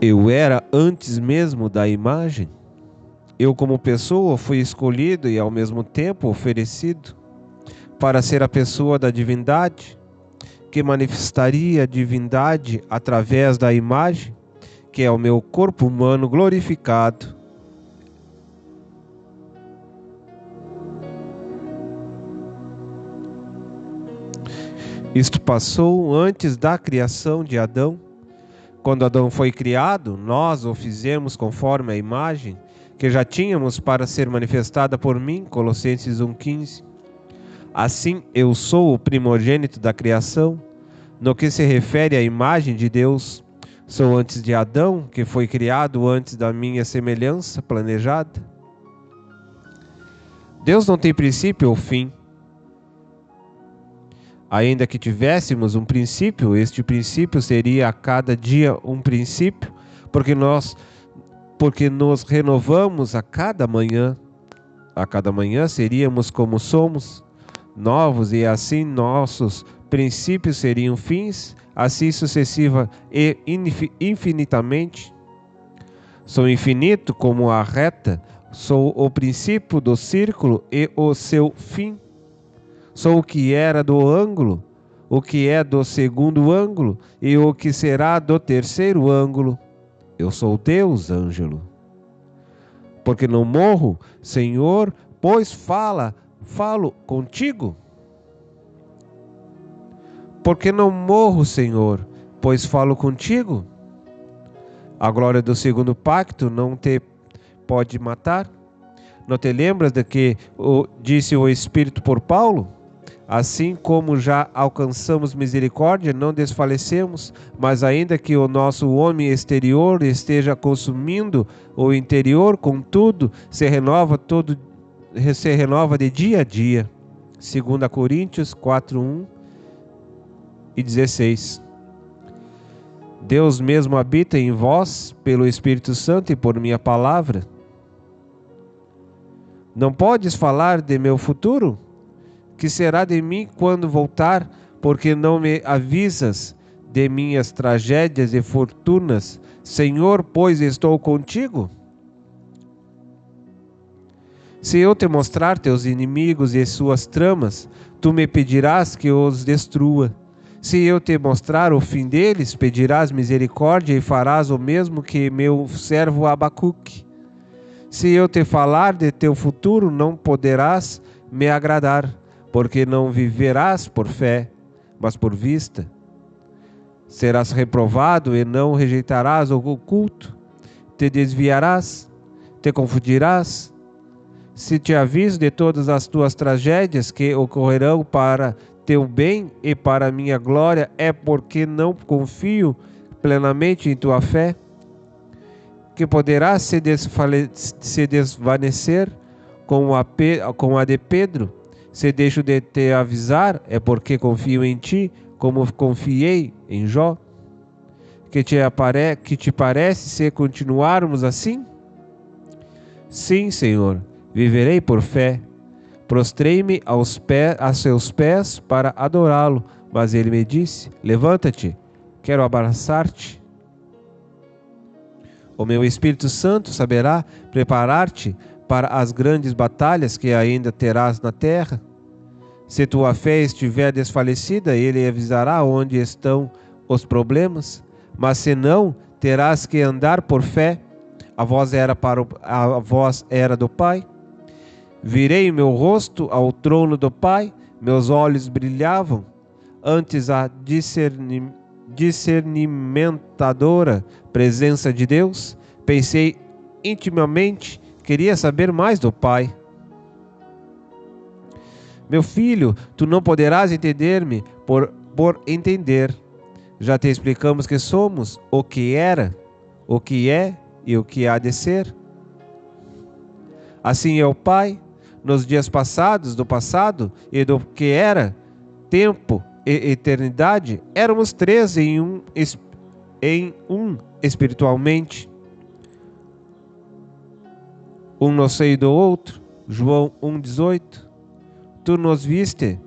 Eu era antes mesmo da imagem. Eu, como pessoa, fui escolhido e ao mesmo tempo oferecido para ser a pessoa da divindade, que manifestaria a divindade através da imagem, que é o meu corpo humano glorificado. Isto passou antes da criação de Adão. Quando Adão foi criado, nós o fizemos conforme a imagem que já tínhamos para ser manifestada por mim, Colossenses 1,15. Assim, eu sou o primogênito da criação, no que se refere à imagem de Deus. Sou antes de Adão, que foi criado antes da minha semelhança planejada. Deus não tem princípio ou fim. Ainda que tivéssemos um princípio, este princípio seria a cada dia um princípio, porque nos renovamos a cada manhã. A cada manhã seríamos como somos, novos, e assim nossos princípios seriam fins, assim sucessiva e infinitamente. Sou infinito como a reta, sou o princípio do círculo e o seu fim. Sou o que era do ângulo, o que é do segundo ângulo e o que será do terceiro ângulo. Eu sou Deus, Ângelo. Porque não morro, Senhor, pois falo contigo. Porque não morro, Senhor, pois falo contigo. A glória do segundo pacto não te pode matar. Não te lembras de que disse o Espírito por Paulo? Assim como já alcançamos misericórdia, não desfalecemos, mas ainda que o nosso homem exterior esteja consumindo o interior, contudo, se renova de dia a dia. 2 Coríntios 4:1 e 16. Deus mesmo habita em vós pelo Espírito Santo e por minha palavra. Não podes falar de meu futuro? Que será de mim quando voltar, porque não me avisas de minhas tragédias e fortunas? Senhor, pois estou contigo. Se eu te mostrar teus inimigos e suas tramas, tu me pedirás que os destrua. Se eu te mostrar o fim deles, pedirás misericórdia e farás o mesmo que meu servo Abacuque. Se eu te falar de teu futuro, não poderás me agradar, porque não viverás por fé, mas por vista. Serás reprovado e não rejeitarás o oculto. Te desviarás, te confundirás. Se te aviso de todas as tuas tragédias que ocorrerão para teu bem e para minha glória, é porque não confio plenamente em tua fé, que poderás se desvanecer com a de Pedro. Se deixo de te avisar, é porque confio em ti, como confiei em Jó. Que te parece se continuarmos assim? Sim, Senhor, viverei por fé. Prostrei-me a seus pés para adorá-lo, mas ele me disse: levanta-te, quero abraçar-te. O meu Espírito Santo saberá preparar-te para as grandes batalhas que ainda terás na terra. Se tua fé estiver desfalecida, ele avisará onde estão os problemas, mas se não, terás que andar por fé. A voz era do Pai. Virei meu rosto ao trono do Pai, meus olhos brilhavam. Antes a discernimentadora presença de Deus, pensei intimamente, queria saber mais do Pai. Meu filho, tu não poderás entender-me por entender. Já te explicamos que somos o que era, o que é e o que há de ser. Assim é o Pai, nos dias passados, do passado e do que era, tempo e eternidade, éramos três em um espiritualmente. Um no seio do outro, João 1,18. Tu nos viste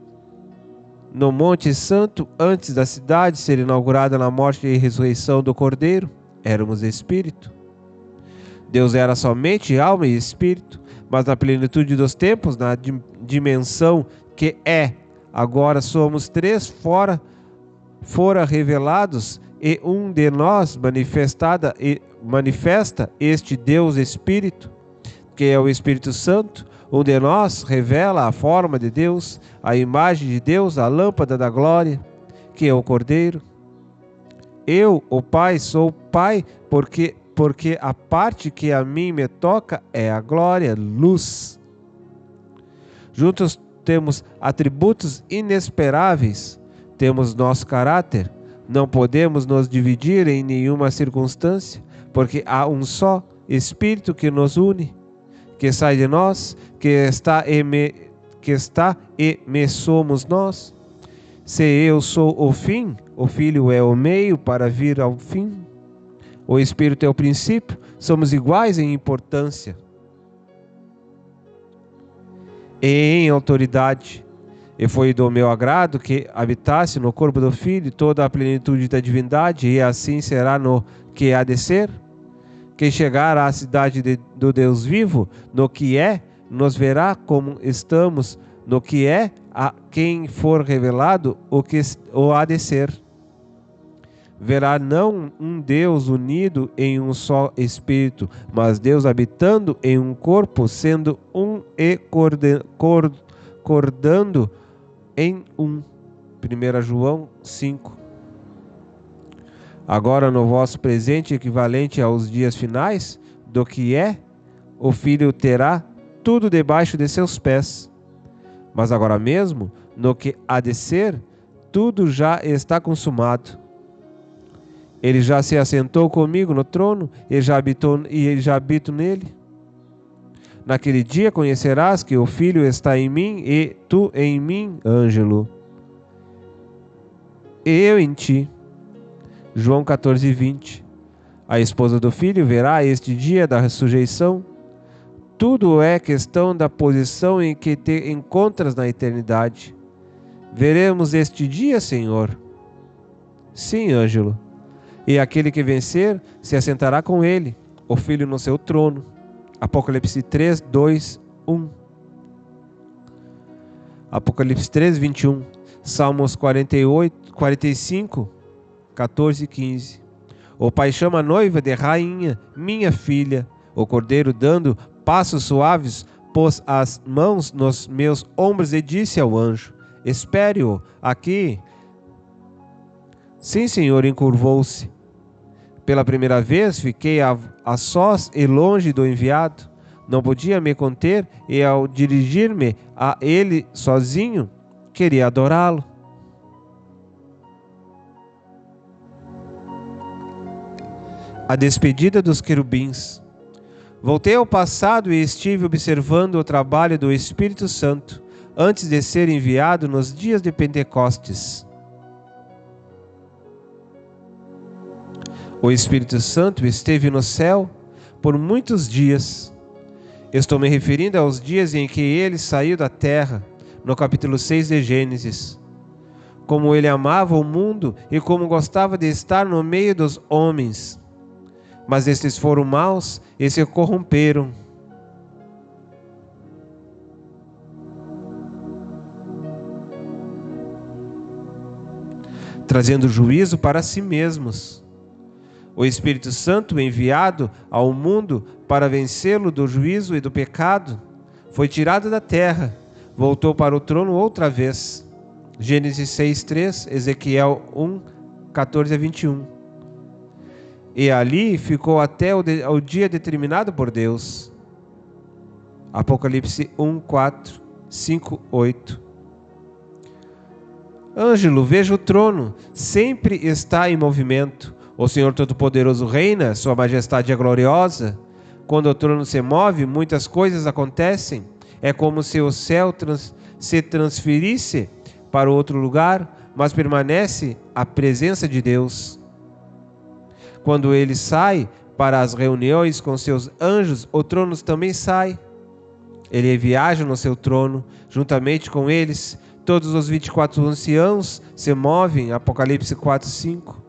no Monte Santo antes da cidade ser inaugurada na morte e ressurreição do Cordeiro. éramos espírito. Deus era somente alma e espírito, mas na plenitude dos tempos, na dimensão que é, agora somos três fora revelados, e um de nós manifesta este Deus Espírito, que é o Espírito Santo. Um de nós revela a forma de Deus, a imagem de Deus, a lâmpada da glória, que é o Cordeiro. Eu, o Pai, sou Pai, porque a parte que a mim me toca é a glória, luz. Juntos temos atributos inesperáveis, temos nosso caráter, não podemos nos dividir em nenhuma circunstância, porque há um só Espírito que nos une, que sai de nós, que está e me somos nós. Se eu sou o fim, o Filho é o meio para vir ao fim. O Espírito é o princípio, somos iguais em importância e em autoridade. E foi do meu agrado que habitasse no corpo do Filho toda a plenitude da divindade, e assim será no que há de ser. Quem chegar à cidade do Deus vivo, no que é, nos verá como estamos, no que é, a quem for revelado o há de ser. Verá não um Deus unido em um só Espírito, mas Deus habitando em um corpo, sendo um e cordando em um. 1 João 5. Agora no vosso presente equivalente aos dias finais, do que é, o Filho terá tudo debaixo de seus pés. Mas agora mesmo, no que há de ser, tudo já está consumado. Ele já se assentou comigo no trono, e já habito nele. Naquele dia conhecerás que o Filho está em mim, e tu em mim, Ângelo, e eu em ti. João 14:20. A esposa do Filho verá este dia da ressurreição. Tudo é questão da posição em que te encontras na eternidade. Veremos este dia, Senhor? Sim, Ângelo. E aquele que vencer se assentará com ele, o Filho no seu trono. Apocalipse 3, 2, 1. Apocalipse 3, 21. Salmos 45, 14 e 15. O Pai chama a noiva de rainha, minha filha. O Cordeiro, dando passos suaves, pôs as mãos nos meus ombros e disse ao anjo: espere-o aqui. Sim, Senhor, encurvou-se. Pela primeira vez fiquei a sós e longe do enviado. Não podia me conter e, ao dirigir-me a ele sozinho, queria adorá-lo. A despedida dos querubins. Voltei ao passado e estive observando o trabalho do Espírito Santo antes de ser enviado nos dias de Pentecostes. O Espírito Santo esteve no céu por muitos dias. Estou me referindo aos dias em que ele saiu da terra, no capítulo 6 de Gênesis. Como ele amava o mundo e como gostava de estar no meio dos homens. Mas estes foram maus e se corromperam. Trazendo juízo para si mesmos. O Espírito Santo, enviado ao mundo para vencê-lo do juízo e do pecado, foi tirado da terra, voltou para o trono outra vez. Gênesis 6:3, Ezequiel 1:14 a 21. E ali ficou até o dia determinado por Deus. Apocalipse 1:4, 5:8. Ângelo, veja o trono, sempre está em movimento. O Senhor Todo-Poderoso reina, Sua Majestade é gloriosa. Quando o trono se move, muitas coisas acontecem. É como se o céu se transferisse para outro lugar, mas permanece a presença de Deus. Quando ele sai para as reuniões com seus anjos, o trono também sai. Ele viaja no seu trono, juntamente com eles. Todos os 24 anciãos se movem, Apocalipse 4:5.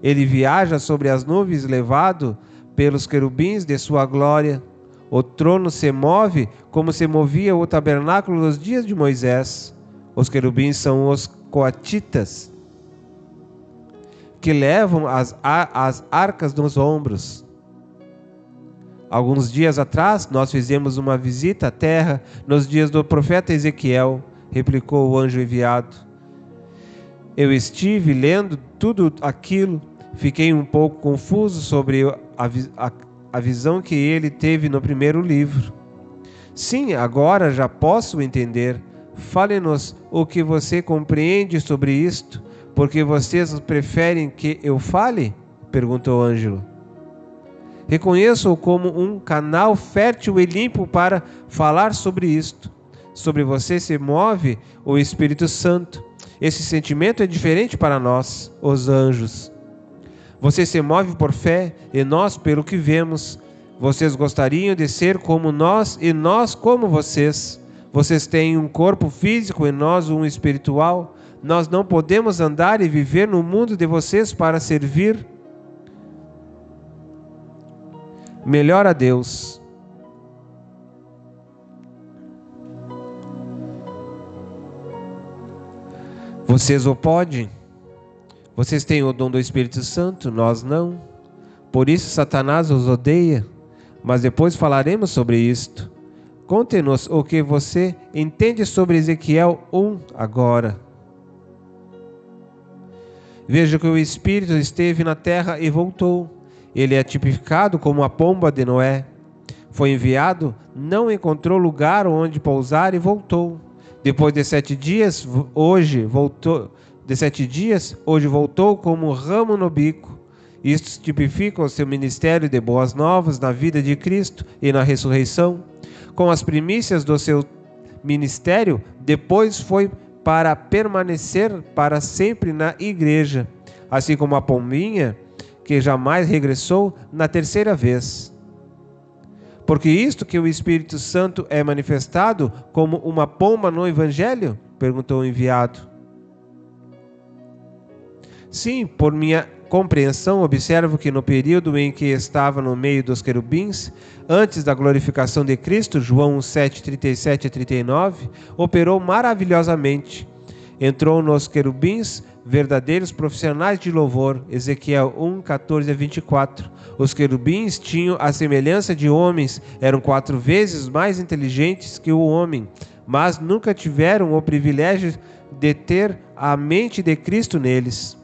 Ele viaja sobre as nuvens, levado pelos querubins de sua glória. O trono se move como se movia o tabernáculo nos dias de Moisés. Os querubins são os coatitas, que levam as arcas nos ombros. Alguns dias atrás, nós fizemos uma visita à terra nos dias do profeta Ezequiel, replicou o anjo enviado. Eu estive lendo tudo aquilo, fiquei um pouco confuso sobre a visão que ele teve no primeiro livro. Sim, agora já posso entender. Fale-nos o que você compreende sobre isto, porque vocês preferem que eu fale? Perguntou Ângelo. Reconheço-o como um canal fértil e limpo para falar sobre isto. Sobre você se move o Espírito Santo. Esse sentimento é diferente para nós, os anjos. Você se move por fé e nós pelo que vemos. Vocês gostariam de ser como nós e nós como vocês. Vocês têm um corpo físico e nós um espiritual. Nós não podemos andar e viver no mundo de vocês para servir melhor a Deus. Vocês o podem. Vocês têm o dom do Espírito Santo, nós não. Por isso Satanás os odeia. Mas depois falaremos sobre isto. Conte-nos o que você entende sobre Ezequiel 1 agora. Veja que o Espírito esteve na terra e voltou. Ele é tipificado como a pomba de Noé. Foi enviado, não encontrou lugar onde pousar e voltou. Depois de 7 dias, hoje voltou como um ramo no bico. Isto tipifica o seu ministério de boas novas na vida de Cristo e na ressurreição. Com as primícias do seu ministério, depois foi para permanecer para sempre na igreja, assim como a pombinha, que jamais regressou na terceira vez. Porque isto que o Espírito Santo é manifestado como uma pomba no Evangelho? Perguntou o enviado. Sim, por minha compreensão, observo que no período em que estava no meio dos querubins, antes da glorificação de Cristo, João 7, 37 a 39, operou maravilhosamente. Entrou nos querubins verdadeiros profissionais de louvor, Ezequiel 1, 14 a 24. Os querubins tinham a semelhança de homens, eram 4 vezes mais inteligentes que o homem, mas nunca tiveram o privilégio de ter a mente de Cristo neles.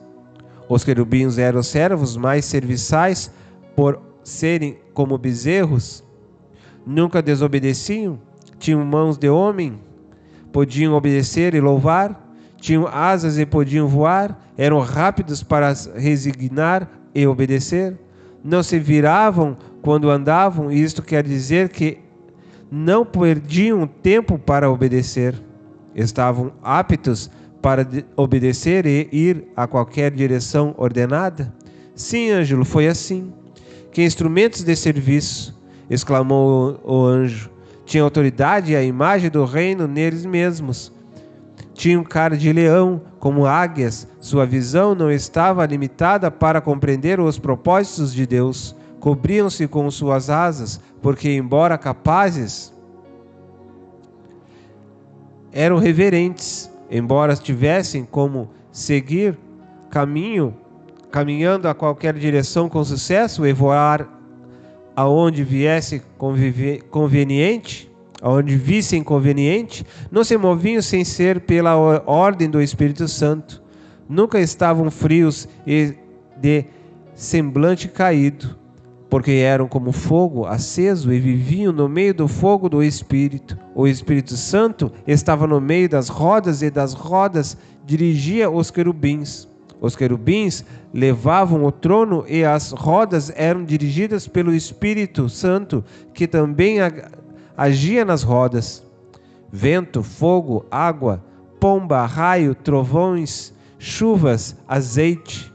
Os querubins eram servos mais serviçais por serem como bezerros, nunca desobedeciam, tinham mãos de homem, podiam obedecer e louvar, tinham asas e podiam voar, eram rápidos para resignar e obedecer, não se viravam quando andavam, e isto quer dizer que não perdiam tempo para obedecer, estavam aptos para obedecer e ir a qualquer direção ordenada? Sim, Ângelo, foi assim. Que instrumentos de serviço, exclamou o anjo. Tinha autoridade e a imagem do reino neles mesmos. Tinham cara de leão, como águias. Sua visão não estava limitada para compreender os propósitos de Deus. Cobriam-se com suas asas, porque, embora capazes, eram reverentes. Embora tivessem como seguir caminhando a qualquer direção com sucesso e voar aonde viesse conveniente, aonde vissem conveniente, não se moviam sem ser pela ordem do Espírito Santo. Nunca estavam frios e de semblante caído, porque eram como fogo aceso e viviam no meio do fogo do Espírito. O Espírito Santo estava no meio das rodas e das rodas dirigia os querubins. Os querubins levavam o trono e as rodas eram dirigidas pelo Espírito Santo, que também agia nas rodas. Vento, fogo, água, pomba, raio, trovões, chuvas, azeite.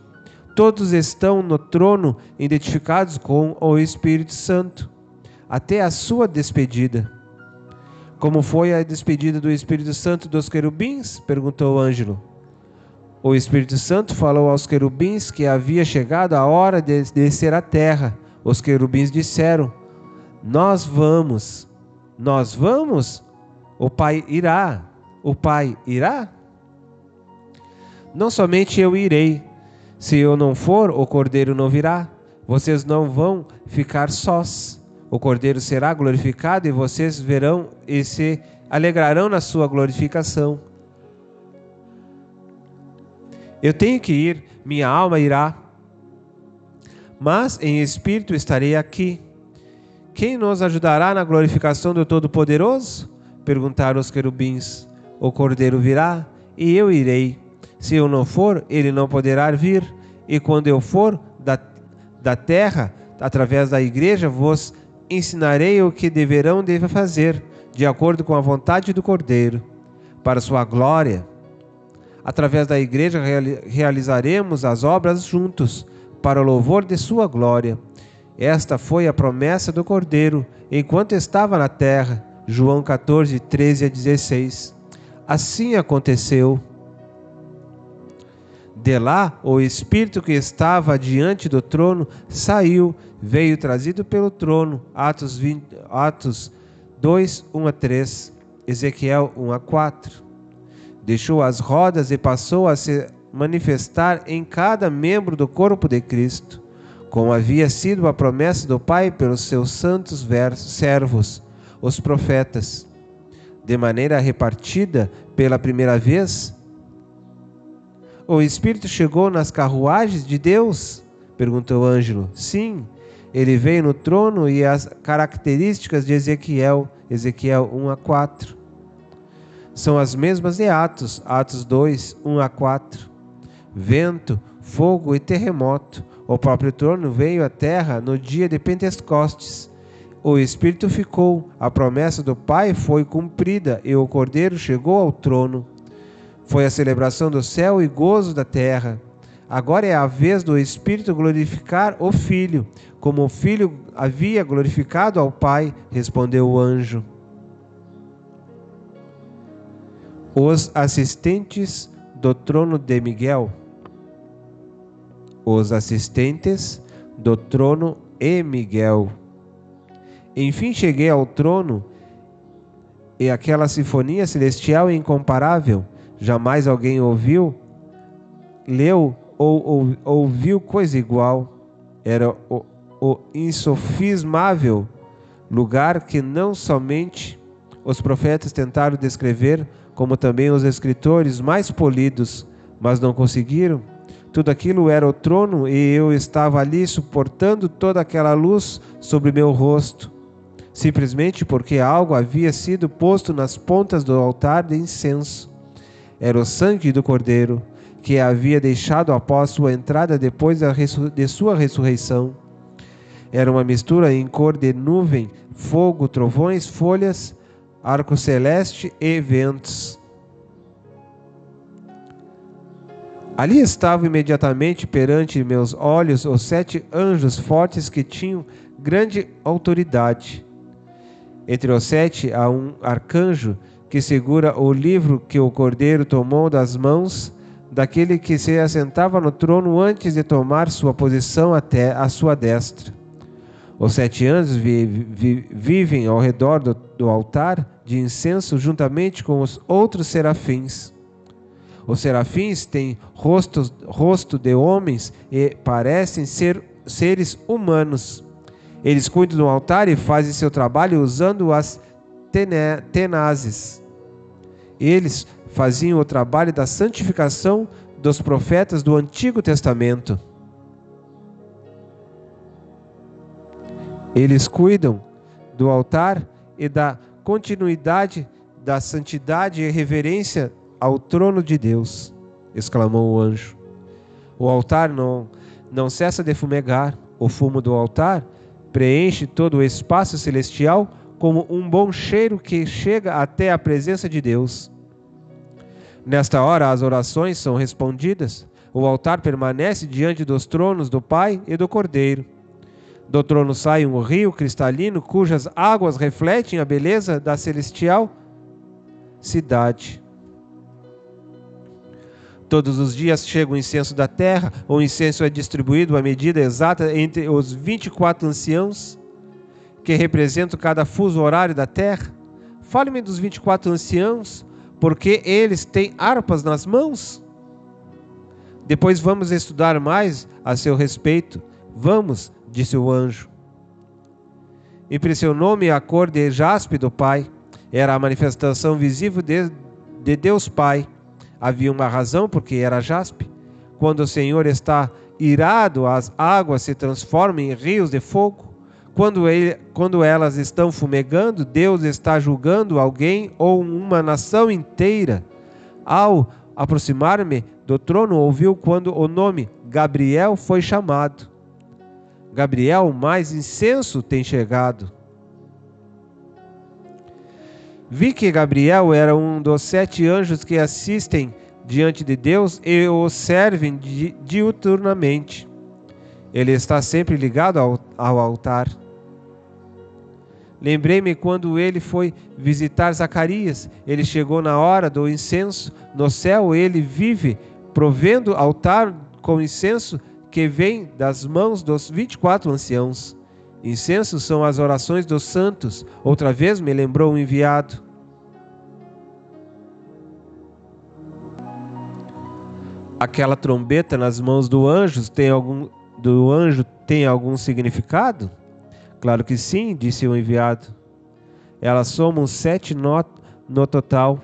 Todos estão no trono identificados com o Espírito Santo, até a sua despedida. Como foi a despedida do Espírito Santo dos querubins? Perguntou o Ângelo. O Espírito Santo falou aos querubins que havia chegado a hora de descer à terra. Os querubins disseram: Nós vamos. Nós vamos? O Pai irá. O Pai irá? Não somente eu irei. Se eu não for, o Cordeiro não virá. Vocês não vão ficar sós. O Cordeiro será glorificado e vocês verão e se alegrarão na sua glorificação. Eu tenho que ir, minha alma irá, mas em espírito estarei aqui. Quem nos ajudará na glorificação do Todo-Poderoso? Perguntaram os querubins. O Cordeiro virá e eu irei. Se eu não for, ele não poderá vir. E quando eu for da terra, através da igreja, vos ensinarei o que deverão fazer, de acordo com a vontade do Cordeiro, para sua glória. Através da igreja realizaremos as obras juntos, para o louvor de sua glória. Esta foi a promessa do Cordeiro, enquanto estava na terra. João 14, 13 a 16. Assim aconteceu. De lá, o Espírito que estava diante do trono saiu, veio trazido pelo trono. Atos 2, 1 a 3. Ezequiel 1 a 4. Deixou as rodas e passou a se manifestar em cada membro do corpo de Cristo, como havia sido a promessa do Pai pelos seus santos servos, os profetas. De maneira repartida pela primeira vez, o Espírito chegou nas carruagens de Deus? Perguntou Ângelo. Sim, ele veio no trono e as características de Ezequiel 1 a 4. São as mesmas de Atos 2, 1 a 4. Vento, fogo e terremoto. O próprio trono veio à terra no dia de Pentecostes. O Espírito ficou, a promessa do Pai foi cumprida e o Cordeiro chegou ao trono. Foi a celebração do céu e gozo da terra. Agora é a vez do Espírito glorificar o Filho, como o Filho havia glorificado ao Pai, respondeu o anjo. Os assistentes do trono de Miguel. Os assistentes do trono e Miguel. Enfim cheguei ao trono e aquela sinfonia celestial e incomparável. Jamais alguém ouviu, leu ou ouviu coisa igual. Era o insofismável lugar que não somente os profetas tentaram descrever, como também os escritores mais polidos, mas não conseguiram. Tudo aquilo era o trono e eu estava ali suportando toda aquela luz sobre meu rosto, simplesmente porque algo havia sido posto nas pontas do altar de incenso. Era o sangue do Cordeiro, que havia deixado após sua entrada depois de sua ressurreição. Era uma mistura em cor de nuvem, fogo, trovões, folhas, arco celeste e ventos. Ali estavam imediatamente perante meus olhos os 7 anjos fortes que tinham grande autoridade. Entre os 7 há um arcanjo que segura o livro que o Cordeiro tomou das mãos daquele que se assentava no trono antes de tomar sua posição até a sua destra. Os 7 anjos vivem ao redor do altar de incenso juntamente com os outros serafins. Os serafins têm rosto de homens e parecem ser seres humanos. Eles cuidam do altar e fazem seu trabalho usando as tenazes. Eles faziam o trabalho da santificação dos profetas do Antigo Testamento. Eles cuidam do altar e da continuidade da santidade e reverência ao trono de Deus, exclamou o anjo. O altar não cessa de fumegar. O fumo do altar preenche todo o espaço celestial como um bom cheiro que chega até a presença de Deus. Nesta hora as orações são respondidas. O altar permanece diante dos tronos do Pai e do Cordeiro. Do trono sai um rio cristalino cujas águas refletem a beleza da celestial cidade. Todos os dias chega o incenso da terra, o incenso é distribuído à medida exata entre os 24 anciãos, que representam cada fuso horário da terra. Fale-me dos 24 anciãos, porque eles têm harpas nas mãos. Depois vamos estudar mais a seu respeito. Vamos, disse o anjo. Impressionou-me a cor de jaspe do Pai. Era a manifestação visível de Deus Pai. Havia uma razão porque era jaspe. Quando o Senhor está irado, as águas se transformam em rios de fogo. Quando elas estão fumegando, Deus está julgando alguém ou uma nação inteira. Ao aproximar-me do trono, ouviu quando o nome Gabriel foi chamado. Gabriel, o mais incenso, tem chegado. Vi que Gabriel era um dos 7 anjos que assistem diante de Deus e o servem diuturnamente. Ele está sempre ligado ao altar. Lembrei-me quando ele foi visitar Zacarias. Ele chegou na hora do incenso. No céu ele vive provendo altar com incenso que vem das mãos dos 24 anciãos. Incensos são as orações dos santos. Outra vez me lembrou o enviado. Aquela trombeta nas mãos do anjo tem algum significado? Claro que sim, disse o enviado. Elas somam 7 no total.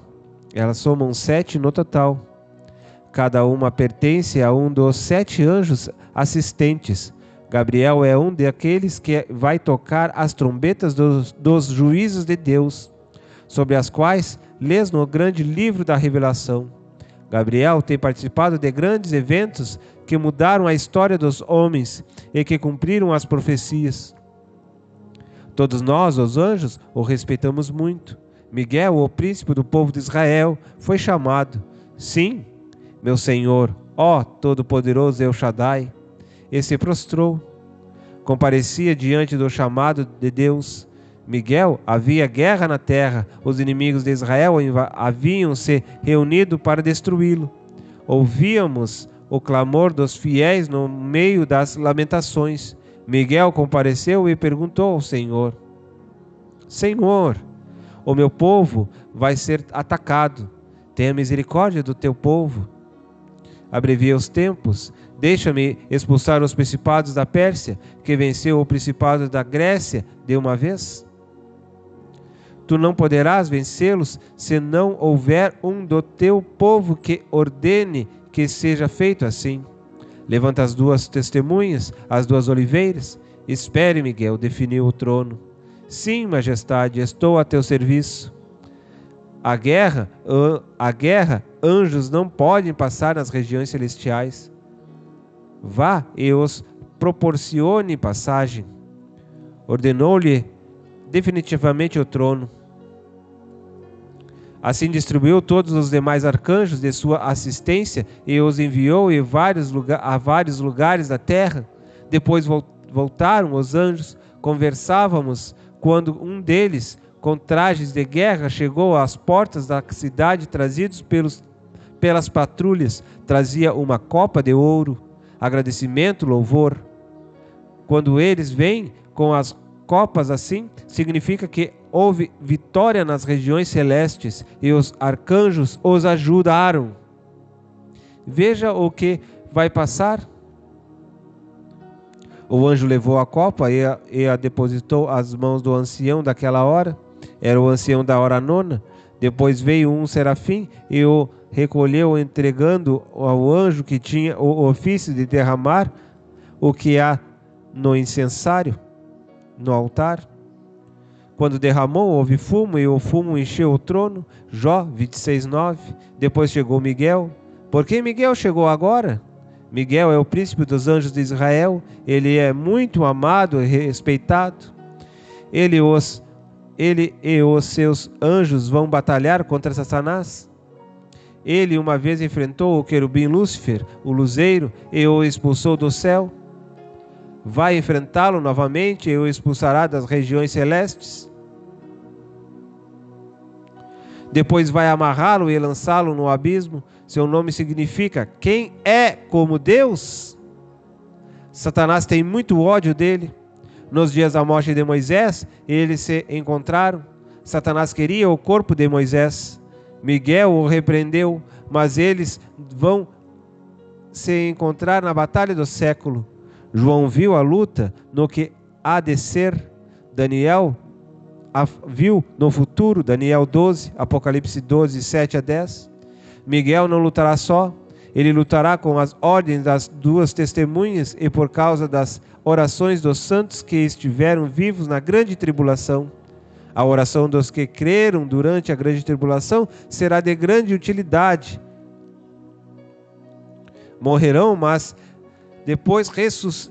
Cada uma pertence a um dos 7 anjos assistentes. Gabriel é um daqueles que vai tocar as trombetas dos juízos de Deus, sobre as quais lês no grande livro da Revelação. Gabriel tem participado de grandes eventos que mudaram a história dos homens e que cumpriram as profecias. Todos nós, os anjos, o respeitamos muito. Miguel, o príncipe do povo de Israel, foi chamado. Sim, meu Senhor, ó Todo-Poderoso El Shaddai, e se prostrou. Comparecia diante do chamado de Deus. Miguel, havia guerra na terra. Os inimigos de Israel haviam se reunido para destruí-lo. Ouvíamos o clamor dos fiéis no meio das lamentações. Miguel compareceu e perguntou ao Senhor: Senhor, o meu povo vai ser atacado. Tenha misericórdia do teu povo. Abrevia os tempos. Deixa-me expulsar os principados da Pérsia, que venceu o principado da Grécia de uma vez. Tu não poderás vencê-los se não houver um do teu povo que ordene que seja feito assim. Levanta as 2 testemunhas, as 2 oliveiras. Espere, Miguel, definiu o trono. Sim, majestade, estou a teu serviço. A guerra, anjos não podem passar nas regiões celestiais. Vá e os proporcione passagem. Ordenou-lhe definitivamente o trono. Assim distribuiu todos os demais arcanjos de sua assistência e os enviou a vários lugares da terra. Depois voltaram os anjos. Conversávamos quando um deles, com trajes de guerra, chegou às portas da cidade, trazidos pelas patrulhas. Trazia uma copa de ouro, agradecimento, louvor. Quando eles vêm com as copas assim, significa que houve vitória nas regiões celestes e os arcanjos os ajudaram. Veja o que vai passar. O anjo levou a copa e a depositou às mãos do ancião daquela hora. Era o ancião da hora nona. Depois veio um serafim e o recolheu, entregando ao anjo que tinha o ofício de derramar o que há no incensário, no altar. Quando derramou, houve fumo, e o fumo encheu o trono. Jó 26:9. Depois chegou Miguel. Por que Miguel chegou agora? Miguel é o príncipe dos anjos de Israel. Ele é muito amado e respeitado. Ele e os seus anjos vão batalhar contra Satanás. Ele uma vez enfrentou o querubim Lúcifer, o luzeiro, e o expulsou do céu. Vai enfrentá-lo novamente e o expulsará das regiões celestes. Depois vai amarrá-lo e lançá-lo no abismo. Seu nome significa quem é como Deus. Satanás tem muito ódio dele. Nos dias da morte de Moisés, eles se encontraram. Satanás queria o corpo de Moisés. Miguel o repreendeu, mas eles vão se encontrar na batalha do século. João viu a luta no que há de ser. Daniel viu no futuro. Daniel 12, Apocalipse 12, 7 a 10. Miguel não lutará só. Ele lutará com as ordens das duas testemunhas e por causa das orações dos santos que estiveram vivos na grande tribulação. A oração dos que creram durante a grande tribulação será de grande utilidade. Morrerão, mas depois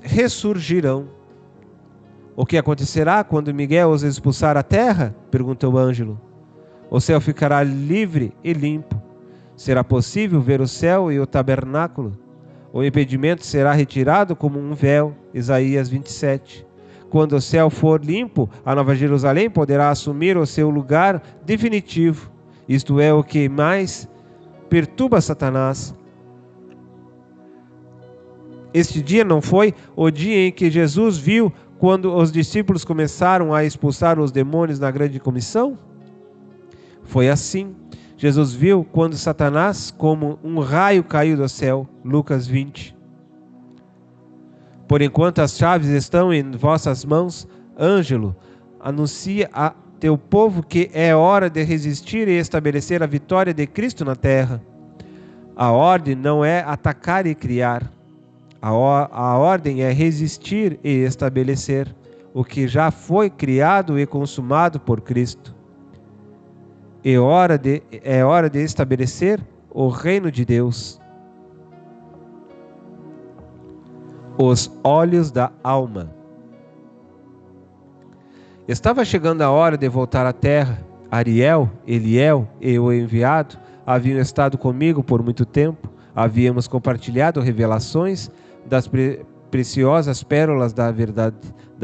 ressurgirão. O que acontecerá quando Miguel os expulsar à terra? Perguntou o Ângelo. O céu ficará livre e limpo. Será possível ver o céu e o tabernáculo. O impedimento será retirado como um véu. Isaías 27. Quando o céu for limpo, a Nova Jerusalém poderá assumir o seu lugar definitivo. Isto é o que mais perturba Satanás. Este dia não foi o dia em que Jesus viu quando os discípulos começaram a expulsar os demônios na grande comissão? Foi assim. Jesus viu quando Satanás, como um raio, caiu do céu. Lucas 20. Por enquanto as chaves estão em vossas mãos, Ângelo, anuncia a teu povo que é hora de resistir e estabelecer a vitória de Cristo na terra. A ordem não é atacar e criar. A ordem é resistir e estabelecer o que já foi criado e consumado por Cristo. É hora de estabelecer o reino de Deus. Os olhos da alma. Estava chegando a hora de voltar à terra. Ariel, Eliel e o enviado haviam estado comigo por muito tempo. Havíamos compartilhado revelações das preciosas pérolas da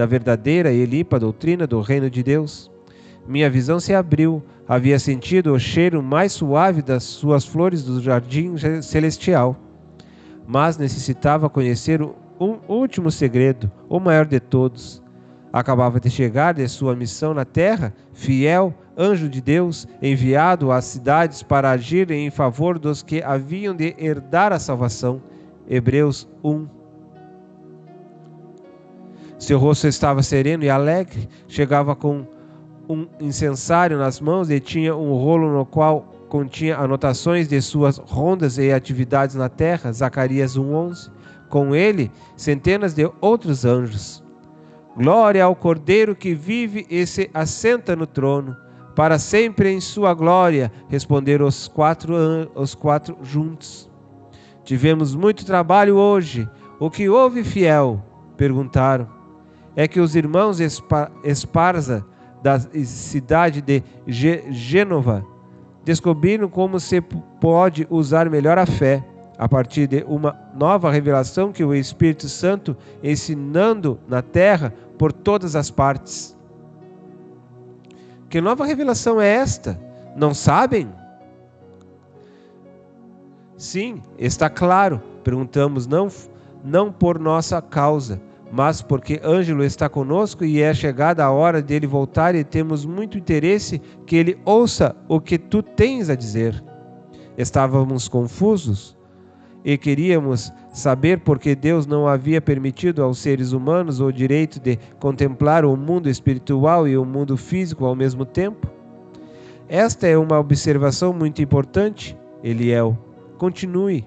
verdadeira e limpa doutrina do reino de Deus. Minha visão se abriu. Havia sentido o cheiro mais suave das suas flores do jardim celestial. Mas necessitava conhecer um último segredo, o maior de todos. Acabava de chegar de sua missão na terra, fiel, anjo de Deus, enviado às cidades para agir em favor dos que haviam de herdar a salvação. Hebreus 1. Seu rosto estava sereno e alegre, chegava com um incensário nas mãos e tinha um rolo no qual continha anotações de suas rondas e atividades na terra. Zacarias 1:11. Com ele, centenas de outros anjos. Glória ao Cordeiro que vive e se assenta no trono, para sempre em sua glória, responderam os quatro juntos. Tivemos muito trabalho hoje. O que houve, fiel? Perguntaram. É que os irmãos Esparza, da cidade de Gênova, descobriram como se pode usar melhor a fé, a partir de uma nova revelação que o Espírito Santo ensinando na terra por todas as partes. Que nova revelação é esta? Não sabem? Sim, está claro. Perguntamos não por nossa causa, mas porque Ângelo está conosco e é chegada a hora dele voltar e temos muito interesse que ele ouça o que tu tens a dizer. Estávamos confusos e queríamos saber por que Deus não havia permitido aos seres humanos o direito de contemplar o mundo espiritual e o mundo físico ao mesmo tempo. Esta é uma observação muito importante, Eliel. Continue.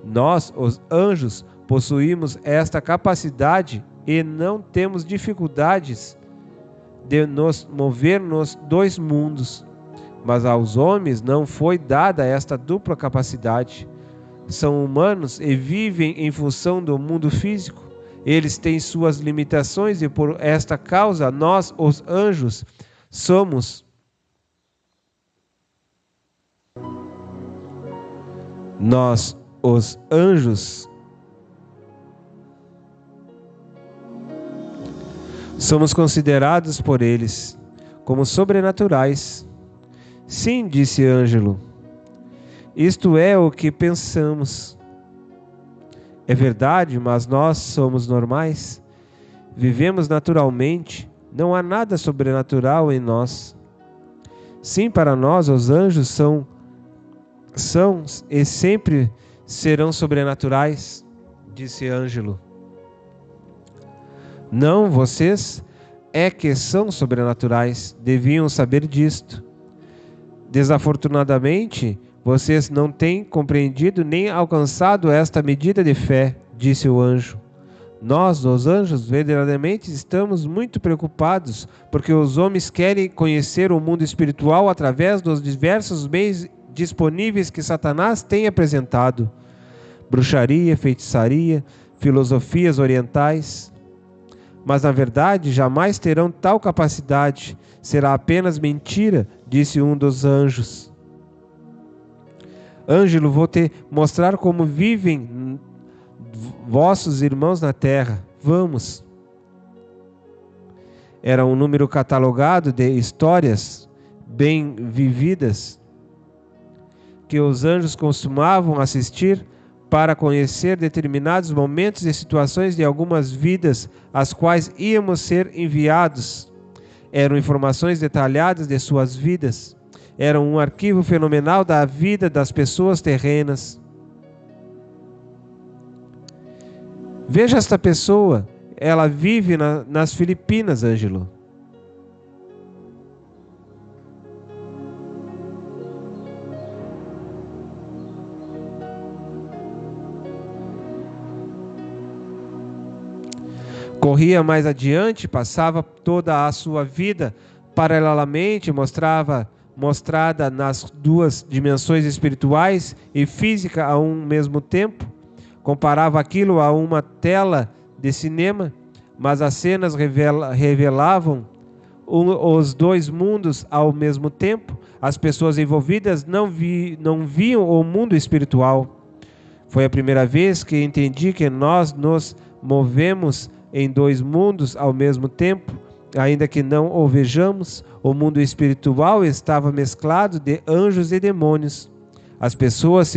Nós, os anjos, possuímos esta capacidade e não temos dificuldades de nos mover nos dois mundos. Mas aos homens não foi dada esta dupla capacidade. São humanos e vivem em função do mundo físico. Eles têm suas limitações e por esta causa nós, os anjos, somos considerados por eles como sobrenaturais. Sim, disse Ângelo. Isto é o que pensamos. É verdade, mas nós somos normais. Vivemos naturalmente. Não há nada sobrenatural em nós. Sim, para nós, os anjos são e sempre serão sobrenaturais, disse Ângelo. Não, vocês é que são sobrenaturais, deviam saber disto. Desafortunadamente, vocês não têm compreendido nem alcançado esta medida de fé, disse o anjo. Nós, os anjos, verdadeiramente estamos muito preocupados, porque os homens querem conhecer o mundo espiritual através dos diversos meios disponíveis que Satanás tem apresentado. Bruxaria, feitiçaria, filosofias orientais. Mas, na verdade, jamais terão tal capacidade. Será apenas mentira, disse um dos anjos. Ângelo, vou te mostrar como vivem vossos irmãos na terra. Vamos. Era um número catalogado de histórias bem vividas que os anjos costumavam assistir para conhecer determinados momentos e situações de algumas vidas às quais íamos ser enviados. Eram informações detalhadas de suas vidas. Eram um arquivo fenomenal da vida das pessoas terrenas. Veja esta pessoa, ela vive nas Filipinas, Ângelo. Corria mais adiante, passava toda a sua vida paralelamente, mostrada nas duas dimensões espirituais e física a um mesmo tempo. Comparava aquilo a uma tela de cinema, mas as cenas revelavam os dois mundos ao mesmo tempo. As pessoas envolvidas não viam o mundo espiritual. Foi a primeira vez que entendi que nós nos movemos em dois mundos ao mesmo tempo, ainda que não o vejamos. O mundo espiritual estava mesclado de anjos e demônios. As pessoas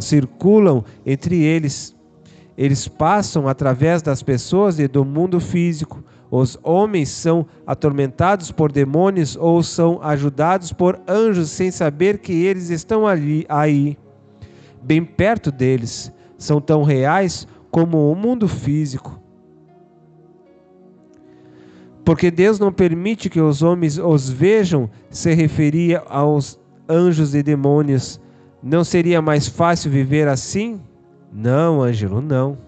circulam entre eles. Eles passam através das pessoas e do mundo físico. Os homens são atormentados por demônios ou são ajudados por anjos sem saber que eles estão aí, bem perto deles. São tão reais como o mundo físico. Porque Deus não permite que os homens os vejam, se referia aos anjos e demônios. Não seria mais fácil viver assim? Não, Ângelo, não.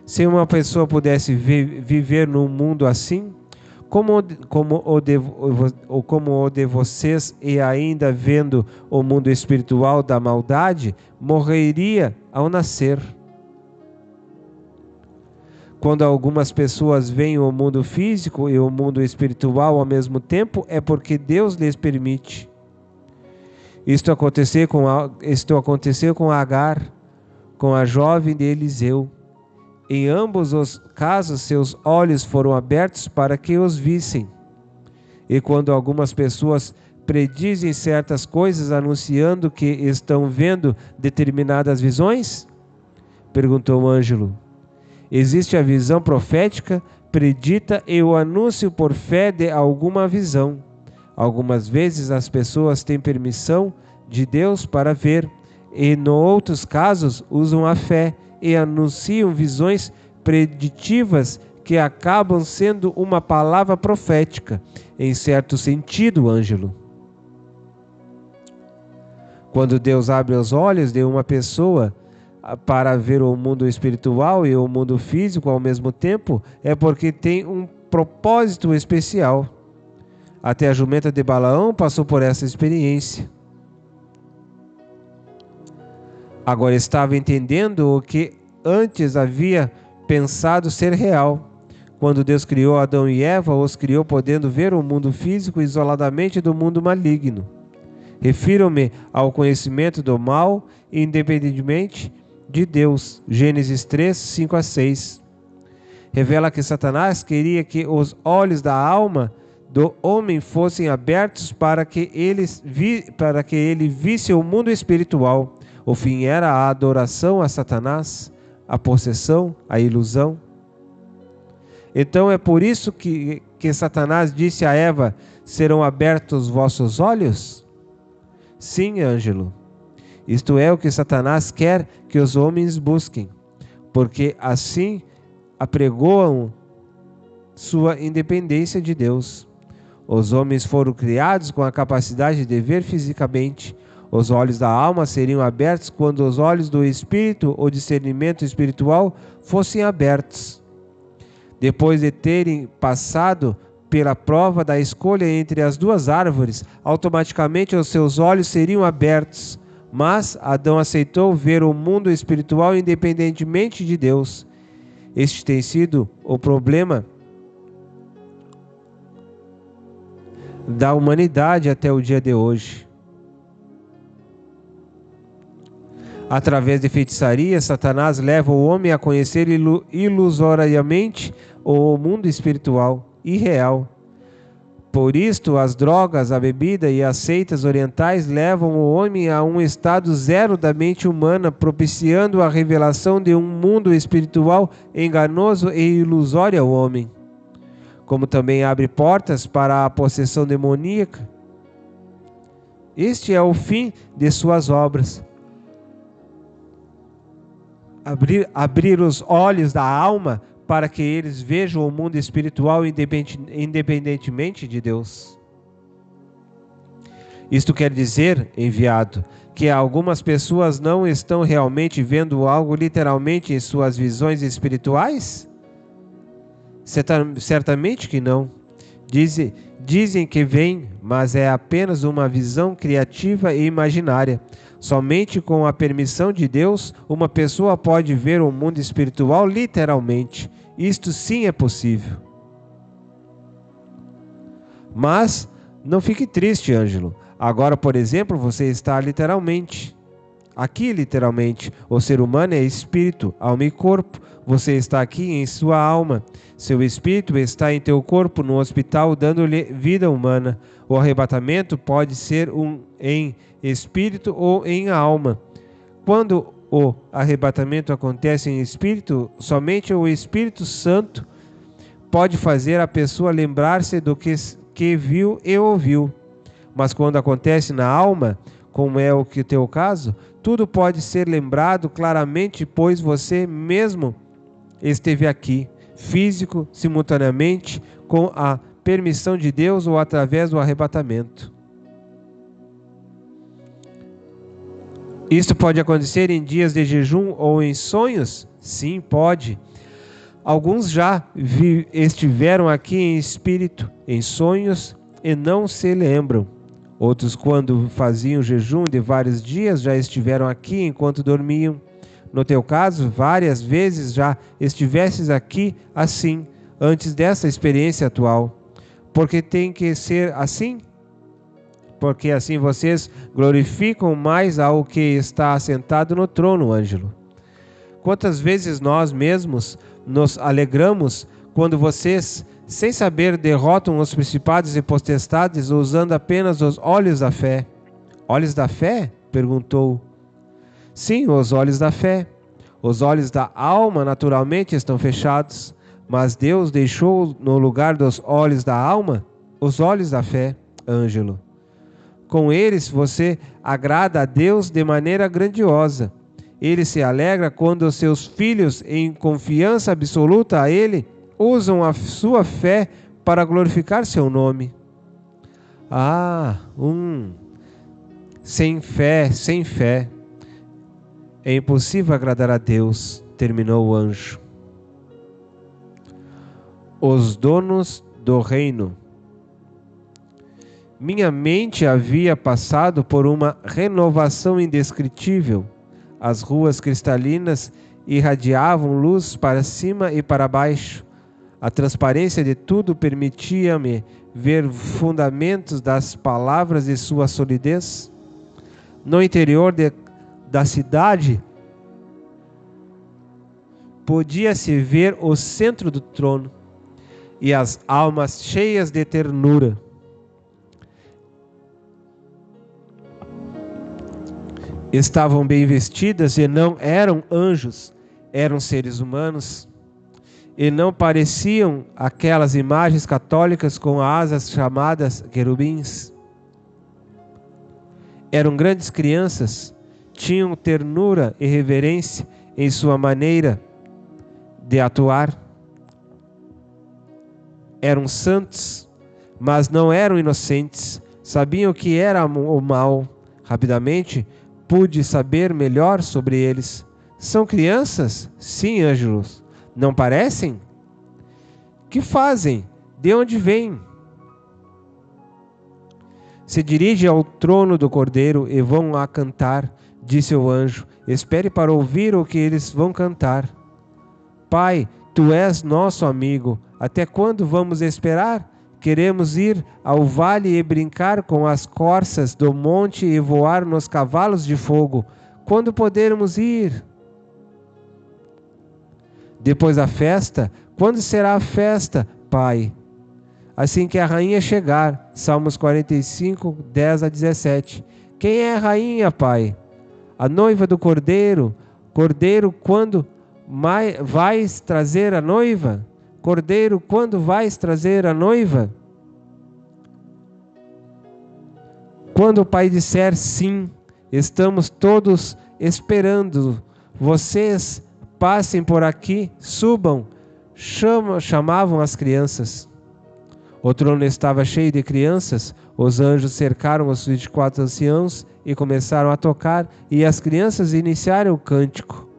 Se uma pessoa pudesse viver num mundo assim, como o de vocês, e ainda vendo o mundo espiritual da maldade, morreria ao nascer. Quando algumas pessoas veem o mundo físico e o mundo espiritual ao mesmo tempo, é porque Deus lhes permite. Isto aconteceu com Agar, com a jovem de Eliseu. Em ambos os casos, seus olhos foram abertos para que os vissem. E quando algumas pessoas predizem certas coisas, anunciando que estão vendo determinadas visões? Perguntou Ângelo. Existe a visão profética predita e o anúncio por fé de alguma visão. Algumas vezes as pessoas têm permissão de Deus para ver, e em outros casos usam a fé e anunciam visões preditivas que acabam sendo uma palavra profética, em certo sentido, Ângelo. Quando Deus abre os olhos de uma pessoa para ver o mundo espiritual e o mundo físico ao mesmo tempo, é porque tem um propósito especial. Até a jumenta de Balaão passou por essa experiência. Agora estava entendendo o que antes havia pensado ser real. Quando Deus criou Adão e Eva, os criou podendo ver o mundo físico isoladamente do mundo maligno. Refiro-me ao conhecimento do mal, independentemente de Deus. Gênesis 3, 5-6. Revela que Satanás queria que os olhos da alma do homem fossem abertos para que ele visse o mundo espiritual. O fim era a adoração a Satanás, a possessão, a ilusão. Então é por isso que Satanás disse a Eva: serão abertos os vossos olhos? Sim, Ângelo. Isto é o que Satanás quer que os homens busquem, porque assim apregoam sua independência de Deus. Os homens foram criados com a capacidade de ver fisicamente. Os olhos da alma seriam abertos quando os olhos do espírito, o discernimento espiritual, fossem abertos. Depois de terem passado pela prova da escolha entre as duas árvores, automaticamente os seus olhos seriam abertos. Mas Adão aceitou ver o mundo espiritual independentemente de Deus. Este tem sido o problema da humanidade até o dia de hoje. Através de feitiçaria, Satanás leva o homem a conhecer ilusoriamente o mundo espiritual e real. Por isto, as drogas, a bebida e as seitas orientais levam o homem a um estado zero da mente humana, propiciando a revelação de um mundo espiritual enganoso e ilusório ao homem. Como também abre portas para a possessão demoníaca. Este é o fim de suas obras. Abrir os olhos da alma para que eles vejam o mundo espiritual independentemente de Deus. Isto quer dizer, enviado, que algumas pessoas não estão realmente vendo algo literalmente em suas visões espirituais? Certamente que não. Dizem que veem, mas é apenas uma visão criativa e imaginária. Somente com a permissão de Deus, uma pessoa pode ver o mundo espiritual literalmente. Isto sim é possível. Mas não fique triste, Ângelo. Agora, por exemplo, você está literalmente. Aqui, literalmente. O ser humano é espírito, alma e corpo. Você está aqui em sua alma. Seu espírito está em teu corpo no hospital, dando-lhe vida humana. O arrebatamento pode ser em espírito ou em alma. Quando o arrebatamento acontece em espírito, somente o Espírito Santo pode fazer a pessoa lembrar-se do que viu e ouviu. Mas quando acontece na alma, como é o teu caso, tudo pode ser lembrado claramente, pois você mesmo esteve aqui, físico, simultaneamente, com a permissão de Deus ou através do arrebatamento. Isto pode acontecer em dias de jejum ou em sonhos? Sim, pode. Alguns já estiveram aqui em espírito, em sonhos, e não se lembram. Outros, quando faziam jejum de vários dias, já estiveram aqui enquanto dormiam. No teu caso, várias vezes já estivesses aqui assim, antes dessa experiência atual. Porque tem que ser assim? Porque assim vocês glorificam mais ao que está assentado no trono, Ângelo. Quantas vezes nós mesmos nos alegramos quando vocês, sem saber, derrotam os principados e potestades usando apenas os olhos da fé. Olhos da fé? Perguntou. Sim, os olhos da fé. Os olhos da alma naturalmente estão fechados, mas Deus deixou no lugar dos olhos da alma os olhos da fé, Ângelo. Com eles você agrada a Deus de maneira grandiosa. Ele se alegra quando os seus filhos, em confiança absoluta a Ele, usam a sua fé para glorificar seu nome. Sem fé, é impossível agradar a Deus, terminou o anjo. Os donos do reino. Minha mente havia passado por uma renovação indescritível. As ruas cristalinas irradiavam luz para cima e para baixo. A transparência de tudo permitia-me ver fundamentos das palavras e sua solidez. No interior da cidade, podia-se ver o centro do trono. e as almas cheias de ternura. Estavam bem vestidas e não eram anjos, eram seres humanos. E não pareciam aquelas imagens católicas com asas chamadas querubins. Eram grandes crianças, tinham ternura e reverência em sua maneira de atuar. Eram santos, mas não eram inocentes, sabiam o que era o mal. Rapidamente pude saber melhor sobre eles. São crianças? Sim, Ângelos. Não parecem? Que fazem? De onde vêm? Se dirige ao trono do Cordeiro e vão lá cantar, disse o anjo. Espere para ouvir o que eles vão cantar. Pai, tu és nosso amigo. Até quando vamos esperar? Queremos ir ao vale e brincar com as corças do monte e voar nos cavalos de fogo. Quando poderemos ir? Depois da festa? Quando será a festa, Pai? Assim que a rainha chegar. Salmos 45, 10 a 17. Quem é a rainha, Pai? A noiva do Cordeiro. Cordeiro, quando vais trazer a noiva? Cordeiro, quando vais trazer a noiva? Quando o Pai disser sim, estamos todos esperando. Vocês passem por aqui, subam, chamavam as crianças. O trono estava cheio de crianças, os anjos cercaram os 24 anciãos e começaram a tocar, e as crianças iniciaram o cântico.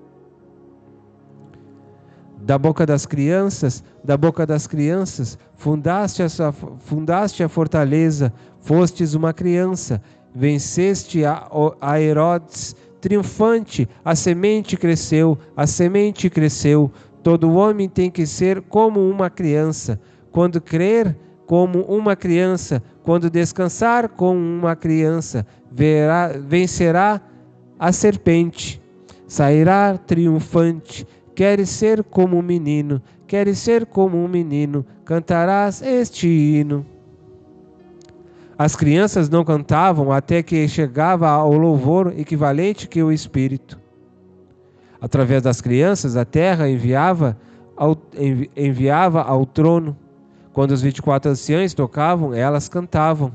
Da boca das crianças, fundaste a fortaleza, fostes uma criança, venceste a Herodes, triunfante, a semente cresceu, todo homem tem que ser como uma criança, quando crer como uma criança, quando descansar como uma criança, vencerá a serpente, sairá triunfante. Queres ser como um menino, cantarás este hino. As crianças não cantavam até que chegava ao louvor equivalente que o Espírito. Através das crianças, a terra enviava ao trono. Quando os 24 anciãos tocavam, elas cantavam.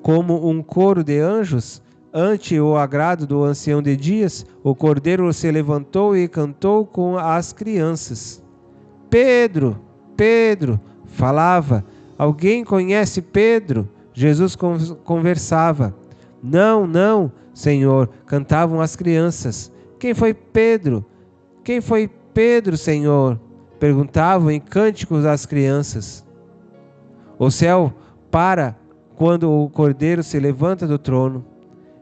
Como um coro de anjos, ante o agrado do ancião de dias, o Cordeiro se levantou e cantou com as crianças. Pedro, Pedro, falava. Alguém conhece Pedro? Jesus conversava. Não, não, Senhor, cantavam as crianças. Quem foi Pedro? Quem foi Pedro, Senhor? Perguntavam em cânticos as crianças. O céu para quando o Cordeiro se levanta do trono.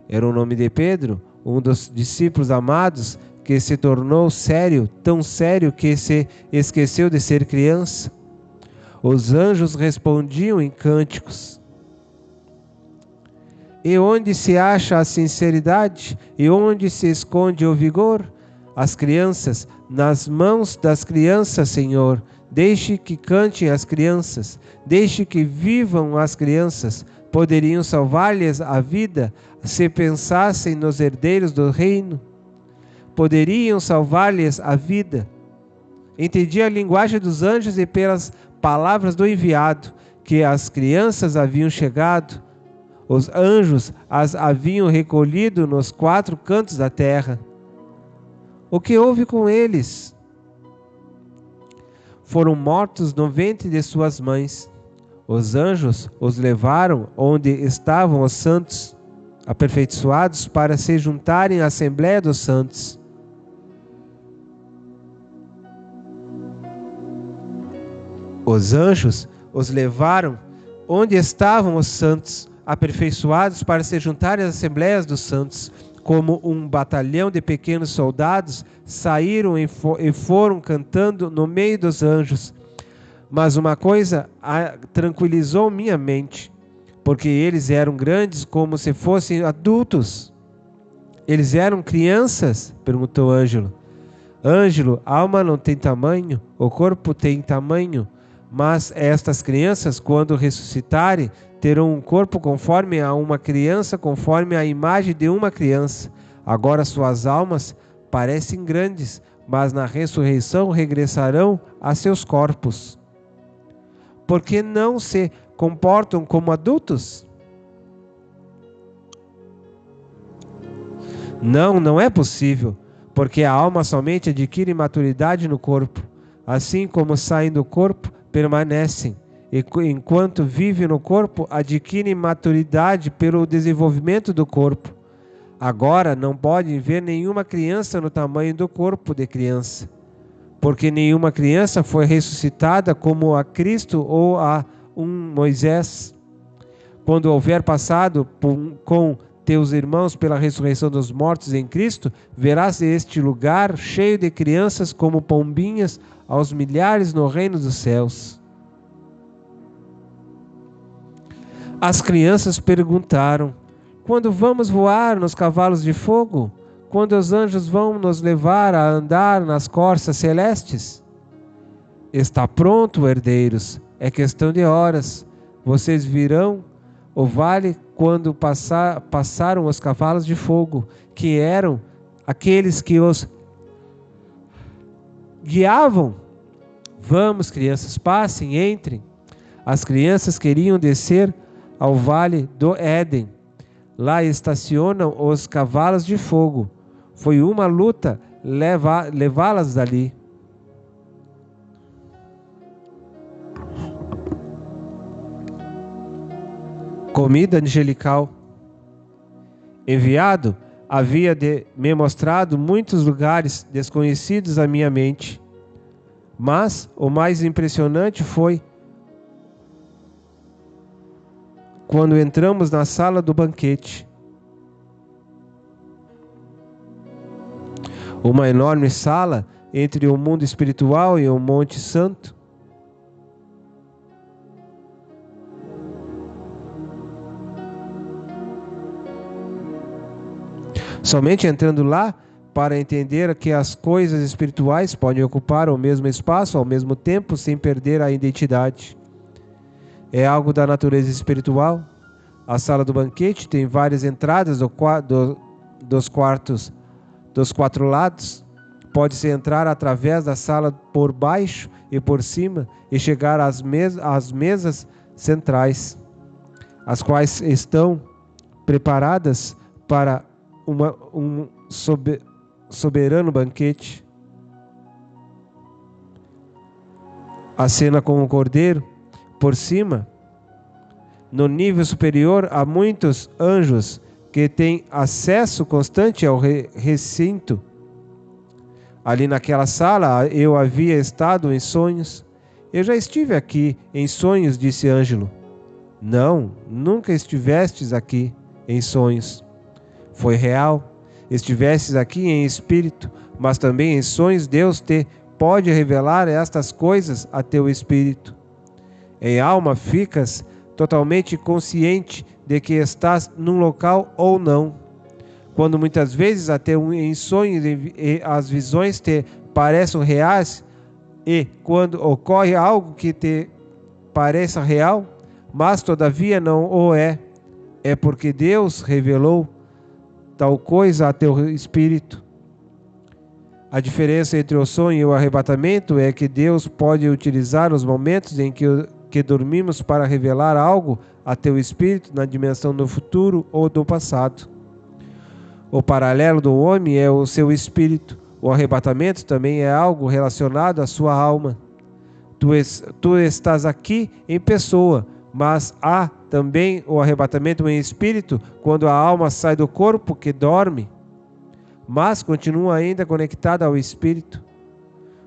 Era o nome de Pedro, um dos discípulos amados, que se tornou sério, tão sério que se esqueceu de ser criança. Os anjos respondiam em cânticos. E onde se acha a sinceridade? E onde se esconde o vigor? As crianças, nas mãos das crianças, Senhor. Deixe que cantem as crianças, deixe que vivam as crianças. Poderiam salvar-lhes a vida se pensassem nos herdeiros do reino. Poderiam salvar-lhes a vida. Entendi a linguagem dos anjos e pelas palavras do enviado, que as crianças haviam chegado. Os anjos as haviam recolhido nos 4 cantos da terra. O que houve com eles? Foram mortos no ventre de suas mães. Os anjos os levaram onde estavam os santos, aperfeiçoados para se juntarem à Assembleia dos Santos. Os anjos os levaram onde estavam os santos, aperfeiçoados para se juntarem às Assembleias dos Santos. Como um batalhão de pequenos soldados, saíram e foram cantando no meio dos anjos. Mas uma coisa tranquilizou minha mente, porque eles eram grandes como se fossem adultos. Eles eram crianças? Perguntou Ângelo. Ângelo, a alma não tem tamanho, o corpo tem tamanho, mas estas crianças, quando ressuscitarem, terão um corpo conforme a uma criança, conforme a imagem de uma criança. Agora suas almas parecem grandes, mas na ressurreição regressarão a seus corpos. Porque não se comportam como adultos? Não é possível, porque a alma somente adquire maturidade no corpo. Assim como saem do corpo, permanecem, e enquanto vivem no corpo, adquirem maturidade pelo desenvolvimento do corpo. Agora não podem ver nenhuma criança no tamanho do corpo de criança, porque nenhuma criança foi ressuscitada como a Cristo ou a um Moisés. Quando houver passado com teus irmãos pela ressurreição dos mortos em Cristo, verás este lugar cheio de crianças como pombinhas aos milhares no reino dos céus. As crianças perguntaram: quando vamos voar nos cavalos de fogo? Quando os anjos vão nos levar a andar nas corças celestes? Está pronto, herdeiros, é questão de horas. Vocês virão o vale quando passaram os cavalos de fogo, que eram aqueles que os guiavam. Vamos, crianças, passem, entrem. As crianças queriam descer ao vale do Éden. Lá estacionam os cavalos de fogo. Foi uma luta levá-las dali. Comida angelical. Enviado, havia me mostrado muitos lugares desconhecidos à minha mente. Mas o mais impressionante foi quando entramos na sala do banquete. Uma enorme sala entre o mundo espiritual e o Monte Santo. Somente entrando lá para entender que as coisas espirituais podem ocupar o mesmo espaço ao mesmo tempo sem perder a identidade. É algo da natureza espiritual. A sala do banquete tem várias entradas dos quartos dos quatro lados. Pode-se entrar através da sala por baixo e por cima e chegar às mesas centrais, as quais estão preparadas para um soberano banquete. A cena com o cordeiro, por cima, no nível superior, há muitos anjos que têm acesso constante ao recinto. Ali naquela sala eu havia estado em sonhos. Eu já estive aqui em sonhos, disse Ângelo. Não, nunca estivestes aqui em sonhos. Foi real. Estivestes aqui em espírito, mas também em sonhos Deus te pode revelar estas coisas a teu espírito. Em alma ficas totalmente consciente de que estás num local ou não. Quando muitas vezes até em sonhos as visões te parecem reais, e quando ocorre algo que te pareça real, mas todavia não o é, é porque Deus revelou tal coisa a teu espírito. A diferença entre o sonho e o arrebatamento é que Deus pode utilizar os momentos em que dormimos para revelar algo a teu espírito na dimensão do futuro ou do passado. O paralelo do homem é o seu espírito. O arrebatamento também é algo relacionado à sua alma. Tu estás aqui em pessoa, mas há também o arrebatamento em espírito, quando a alma sai do corpo que dorme, mas continua ainda conectada ao espírito.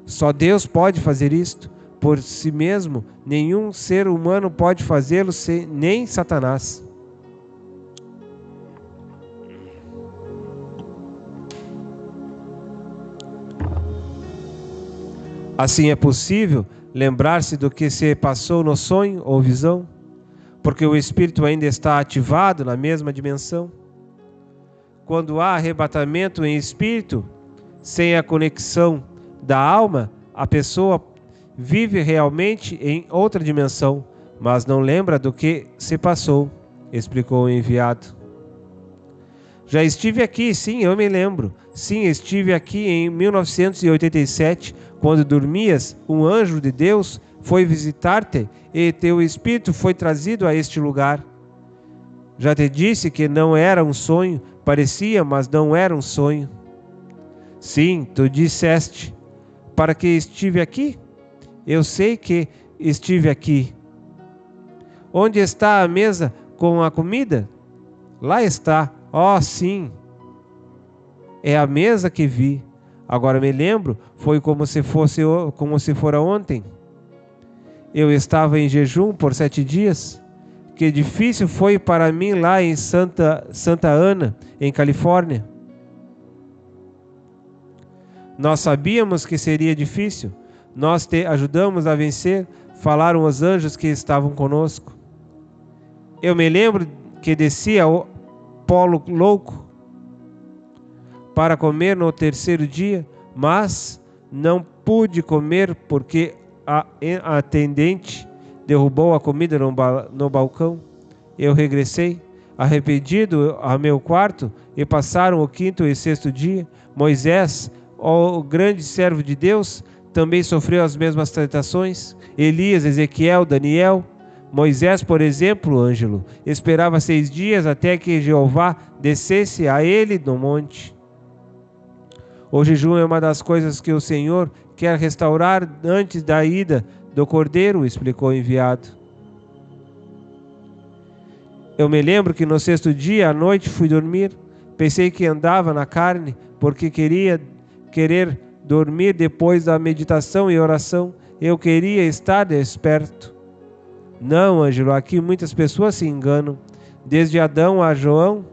Só Deus pode fazer isto. Por si mesmo, nenhum ser humano pode fazê-lo, nem Satanás. Assim é possível lembrar-se do que se passou no sonho ou visão, porque o espírito ainda está ativado na mesma dimensão. Quando há arrebatamento em espírito, Sem a conexão da alma, a pessoa vive realmente em outra dimensão, mas não lembra do que se passou, explicou o enviado. Já estive aqui, sim, eu me lembro. Sim, estive aqui em 1987, quando dormias, um anjo de Deus foi visitar-te e teu espírito foi trazido a este lugar. Já te disse que não era um sonho, parecia, mas não era um sonho. Sim, tu disseste, para que estive aqui? Eu sei que estive aqui. Onde está a mesa com a comida? Lá está. Oh, sim. É a mesa que vi. Agora me lembro, foi como se fora ontem. Eu estava em jejum por 7 dias. Que difícil foi para mim lá em Santa Ana, em Califórnia. Nós sabíamos que seria difícil. Nós te ajudamos a vencer, falaram os anjos que estavam conosco. Eu me lembro que descia o Polo Louco para comer no 3º dia, mas não pude comer porque a atendente derrubou a comida no balcão. Eu regressei, arrependido, ao meu quarto e passaram o 5º e 6º dia. Moisés, o grande servo de Deus, também sofreu as mesmas tentações. Elias, Ezequiel, Daniel. Moisés, por exemplo, Ângelo, esperava 6 dias até que Jeová descesse a ele no monte. O jejum é uma das coisas que o Senhor quer restaurar antes da ida do Cordeiro, explicou o enviado. Eu me lembro que no 6º dia à noite fui dormir. Pensei que andava na carne, porque querer dormir depois da meditação e oração. Eu queria estar desperto. Não, Ângelo, aqui muitas pessoas se enganam. Desde Adão a João,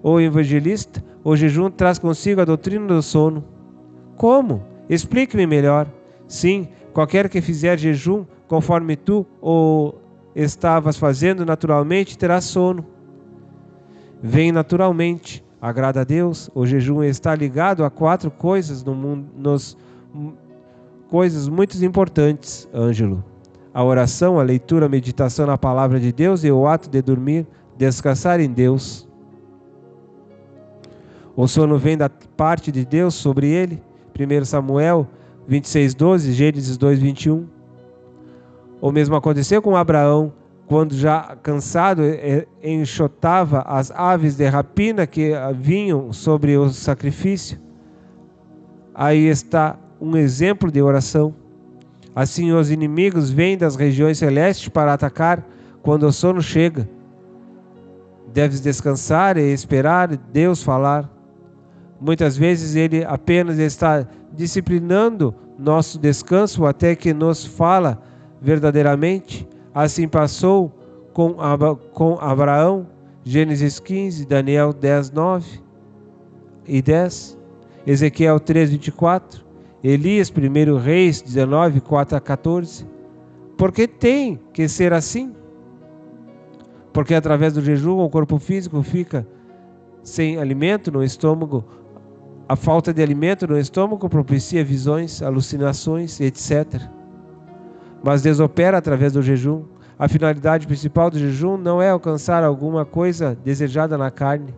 o evangelista, o jejum traz consigo a doutrina do sono. Como? Explique-me melhor. Sim, qualquer que fizer jejum, conforme tu o estavas fazendo naturalmente, terá sono. Vem naturalmente, agrada a Deus. O jejum está ligado a 4 coisas no mundo, coisas muito importantes, Ângelo. A oração, a leitura, a meditação na palavra de Deus e o ato de dormir, descansar em Deus. O sono vem da parte de Deus sobre ele. 1 Samuel 26:12, Gênesis 2:21. O mesmo aconteceu com Abraão, quando já cansado enxotava as aves de rapina que vinham sobre o sacrifício. Aí está um exemplo de oração. Assim os inimigos vêm das regiões celestes para atacar quando o sono chega. Deves descansar e esperar Deus falar. Muitas vezes Ele apenas está disciplinando nosso descanso até que nos fala verdadeiramente. Assim passou com Abraão, Gênesis 15, Daniel 10:9 e 10, Ezequiel 3:24, Elias, 1 Reis 19, 4-14. Porque tem que ser assim? Porque através do jejum o corpo físico fica sem alimento no estômago. A falta de alimento no estômago propicia visões, alucinações, etc. Mas Deus opera através do jejum. A finalidade principal do jejum não é alcançar alguma coisa desejada na carne,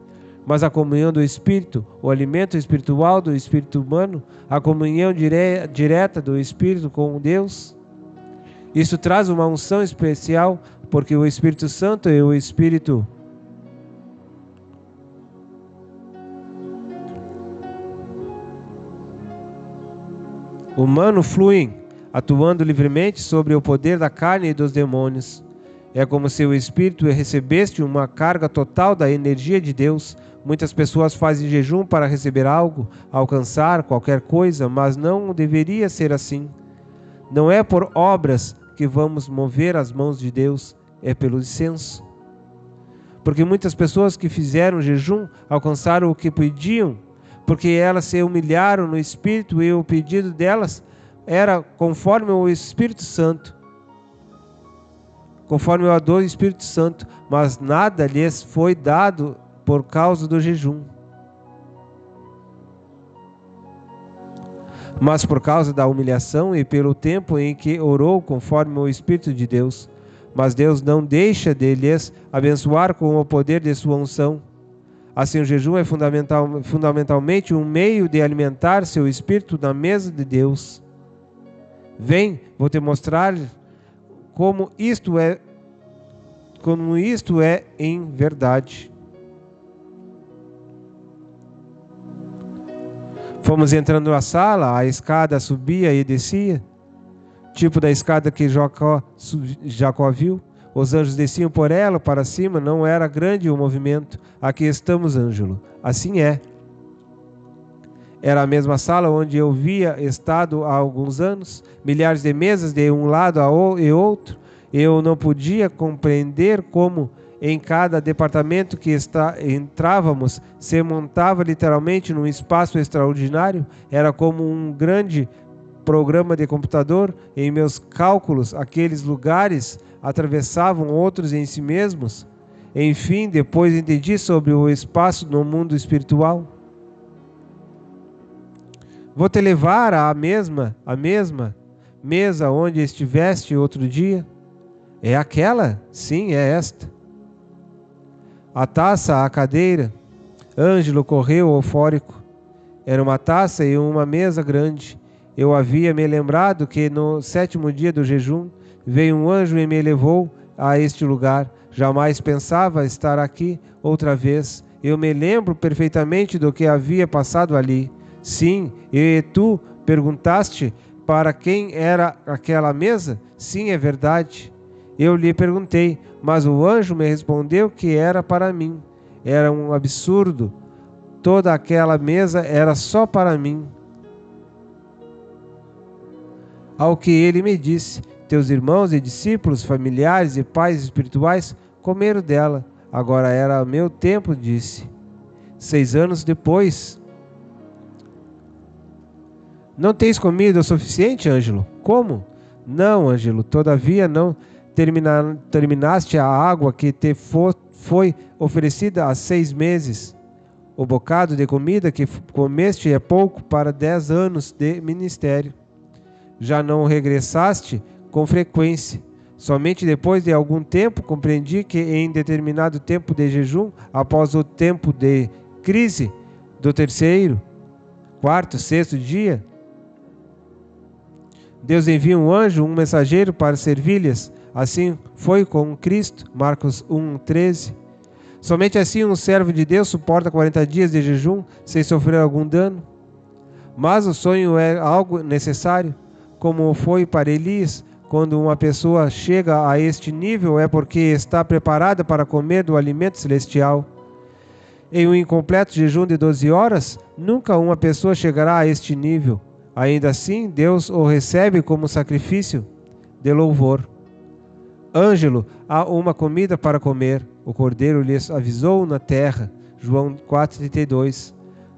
mas a comunhão do Espírito, o alimento espiritual do espírito humano, a comunhão direta do Espírito com Deus. Isso traz uma unção especial, porque o Espírito Santo e o Espírito humano fluem, atuando livremente sobre o poder da carne e dos demônios. É como se o Espírito recebesse uma carga total da energia de Deus. Muitas pessoas fazem jejum para receber algo, alcançar qualquer coisa, mas não deveria ser assim. Não é por obras que vamos mover as mãos de Deus, é pelo incenso. Porque muitas pessoas que fizeram jejum alcançaram o que pediam, porque elas se humilharam no Espírito e o pedido delas era conforme o Espírito Santo. Conforme a do Espírito Santo, mas nada lhes foi dado por causa do jejum. mas por causa da humilhação e pelo tempo em que orou conforme o Espírito de Deus. Mas Deus não deixa de lhes abençoar com o poder de sua unção. Assim, o jejum é fundamentalmente um meio de alimentar seu espírito na mesa de Deus. Vem, vou te mostrar como isto é em verdade. Fomos entrando na sala, a escada subia e descia, tipo da escada que Jacó viu. Os anjos desciam por ela para cima, não era grande o movimento. Aqui estamos, Ângelo. Assim é. Era a mesma sala onde eu havia estado há alguns anos, milhares de mesas de um lado e outro. Eu não podia compreender como em cada departamento que entrávamos se montava literalmente num espaço extraordinário. Era como um grande programa de computador. Em meus cálculos, aqueles lugares atravessavam outros em si mesmos. Enfim, depois entendi sobre o espaço no mundo espiritual. Vou te levar à mesma mesa onde estiveste outro dia. É aquela? Sim, é esta. A taça, a cadeira. Ângelo correu eufórico. Era uma taça e uma mesa grande. Eu havia me lembrado que no 7º dia do jejum veio um anjo e me levou a este lugar. Jamais pensava estar aqui outra vez. Eu me lembro perfeitamente do que havia passado ali. Sim, e tu perguntaste para quem era aquela mesa? Sim, é verdade. Eu lhe perguntei, mas o anjo me respondeu que era para mim. Era um absurdo. Toda aquela mesa era só para mim. Ao que ele me disse, teus irmãos e discípulos, familiares e pais espirituais comeram dela. Agora era meu tempo, disse. 6 anos depois. Não tens comido o suficiente, Ângelo? Como? Não, Ângelo, todavia não terminaste a água que te foi oferecida há 6 meses. O bocado de comida que comeste é pouco para 10 anos de ministério. Já não regressaste com frequência. Somente depois de algum tempo compreendi que em determinado tempo de jejum, após o tempo de crise do 3º, 4º, 6º dia, Deus envia um anjo, um mensageiro para servi-lhes. Assim foi com Cristo, Marcos 1:13. Somente assim um servo de Deus suporta 40 dias de jejum sem sofrer algum dano. Mas o sonho é algo necessário, como foi para Elias. Quando uma pessoa chega a este nível é porque está preparada para comer do alimento celestial. Em um incompleto jejum de 12 horas, nunca uma pessoa chegará a este nível. Ainda assim, Deus o recebe como sacrifício de louvor. Ângelo, há uma comida para comer. O cordeiro lhes avisou na terra. João 4:32.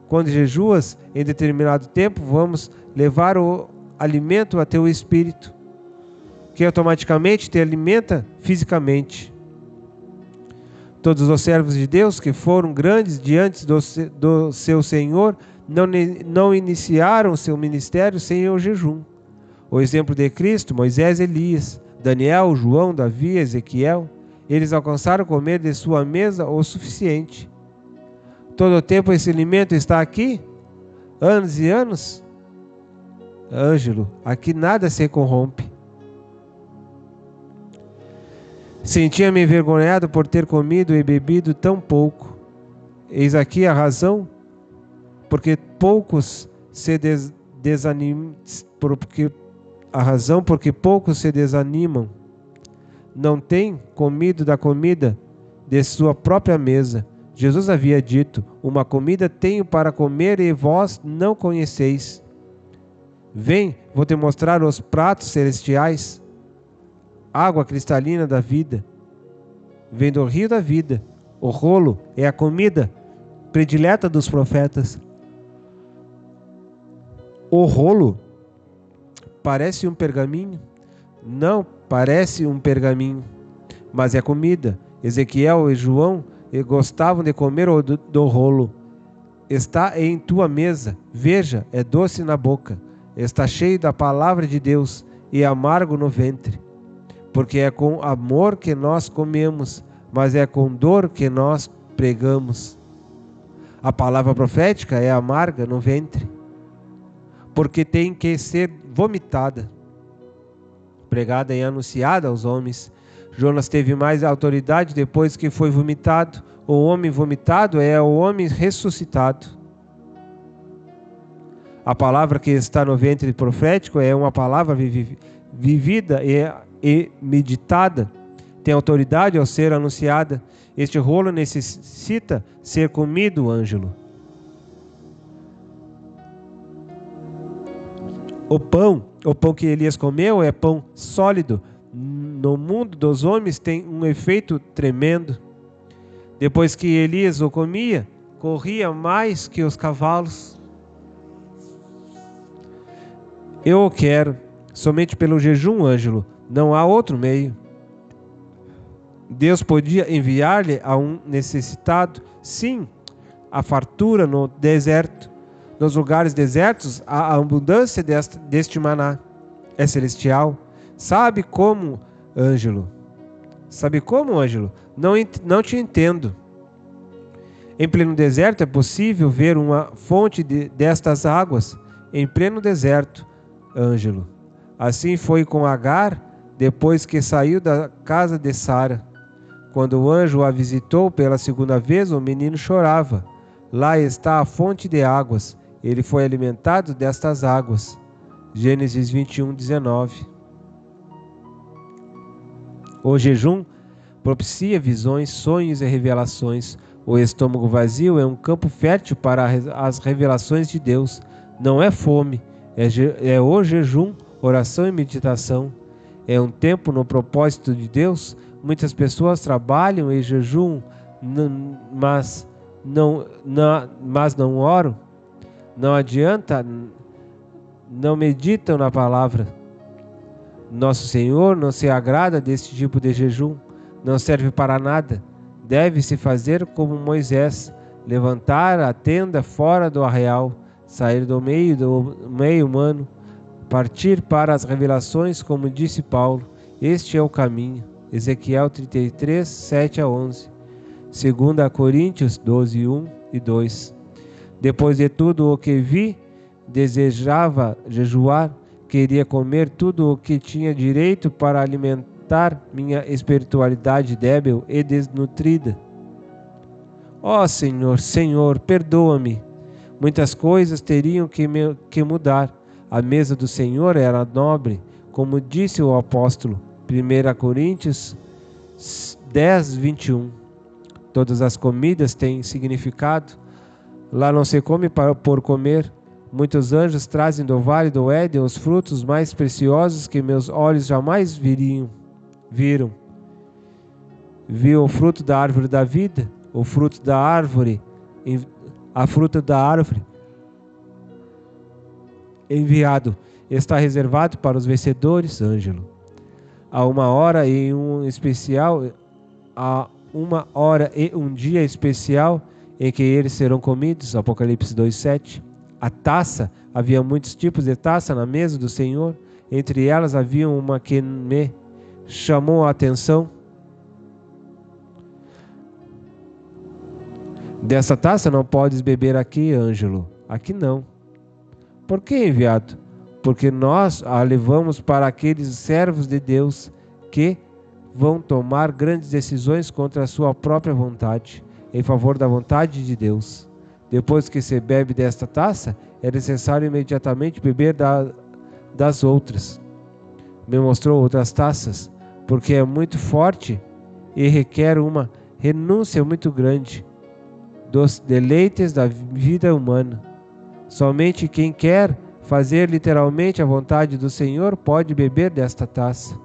Quando jejuas, em determinado tempo, vamos levar o alimento a teu espírito, que automaticamente te alimenta fisicamente. Todos os servos de Deus que foram grandes diante do seu Senhor não iniciaram seu ministério sem o jejum. O exemplo de Cristo, Moisés, Elias, Daniel, João, Davi, Ezequiel, eles alcançaram comer de sua mesa o suficiente. Todo o tempo esse alimento está aqui? Anos e anos? Ângelo, aqui nada se corrompe. Sentia-me envergonhado por ter comido e bebido tão pouco. Eis aqui a razão porque poucos se desanimam, porque poucos se desanimam. Não têm comido da comida de sua própria mesa. Jesus havia dito: uma comida tenho para comer e vós não conheceis. Vem, vou te mostrar os pratos celestiais. Água cristalina da vida. Vem do rio da vida. O rolo é a comida predileta dos profetas. O rolo parece um pergaminho? Não parece um pergaminho, mas é comida. Ezequiel e João gostavam de comer do rolo. Está em tua mesa. Veja, é doce na boca. está cheio da palavra de Deus e amargo no ventre. Porque é com amor que nós comemos, mas é com dor que nós pregamos. A palavra profética é amarga no ventre, porque tem que ser vomitada, pregada e anunciada aos homens. Jonas teve mais autoridade depois que foi vomitado. O homem vomitado é o homem ressuscitado. A palavra que está no ventre profético é uma palavra vivida e meditada. Tem autoridade ao ser anunciada. Este rolo necessita ser comido, Ângelo. O pão que Elias comeu é pão sólido. No mundo dos homens tem um efeito tremendo. Depois que Elias o comia, corria mais que os cavalos. Eu o quero, somente pelo jejum, Ângelo, não há outro meio. Deus podia enviar-lhe a um necessitado, sim, a fartura no deserto. Nos lugares desertos, a abundância deste maná é celestial. Sabe como, Ângelo? Sabe como, Ângelo? Não te entendo. Em pleno deserto é possível ver uma fonte destas águas. Em pleno deserto, Ângelo. Assim foi com Agar, depois que saiu da casa de Sara. Quando o anjo a visitou pela segunda vez, o menino chorava. Lá está a fonte de águas. Ele foi alimentado destas águas. Gênesis 21, 19. O jejum propicia visões, sonhos e revelações. O estômago vazio é um campo fértil para as revelações de Deus. Não é fome, é o jejum, oração e meditação. É um tempo no propósito de Deus. Muitas pessoas trabalham e jejuam, mas não oram. Não adianta, não meditam na palavra. Nosso Senhor não se agrada deste tipo de jejum. Não serve para nada. Deve-se fazer como Moisés, levantar a tenda fora do arraial, sair do meio humano, partir para as revelações, como disse Paulo. Este é o caminho. Ezequiel 33, 7 a 11. 2 Coríntios 12, 1 e 2. Depois de tudo o que vi, desejava jejuar, queria comer tudo o que tinha direito para alimentar minha espiritualidade débil e desnutrida. Ó Senhor, Senhor, perdoa-me. Muitas coisas teriam que mudar. A mesa do Senhor era nobre, como disse o apóstolo. 1 Coríntios 10, 21. Todas as comidas têm significado. Lá não se come por comer. Muitos anjos trazem do vale do Éden os frutos mais preciosos que meus olhos jamais viram. Viu o fruto da árvore da vida, o fruto da árvore, a fruta da árvore enviado. Está reservado para os vencedores, Ângelo. Há uma hora e um dia especial em que eles serão comidos. Apocalipse 2:7. A taça, havia muitos tipos de taça na mesa do Senhor. Entre elas havia uma que me chamou a atenção. Dessa taça não podes beber aqui, Ângelo. Aqui não. Por que, enviado? Porque nós a levamos para aqueles servos de Deus que vão tomar grandes decisões contra a sua própria vontade, em favor da vontade de Deus. Depois que se bebe desta taça, é necessário imediatamente beber das outras. Me mostrou outras taças, porque é muito forte e requer uma renúncia muito grande dos deleites da vida humana. Somente quem quer fazer literalmente a vontade do Senhor pode beber desta taça.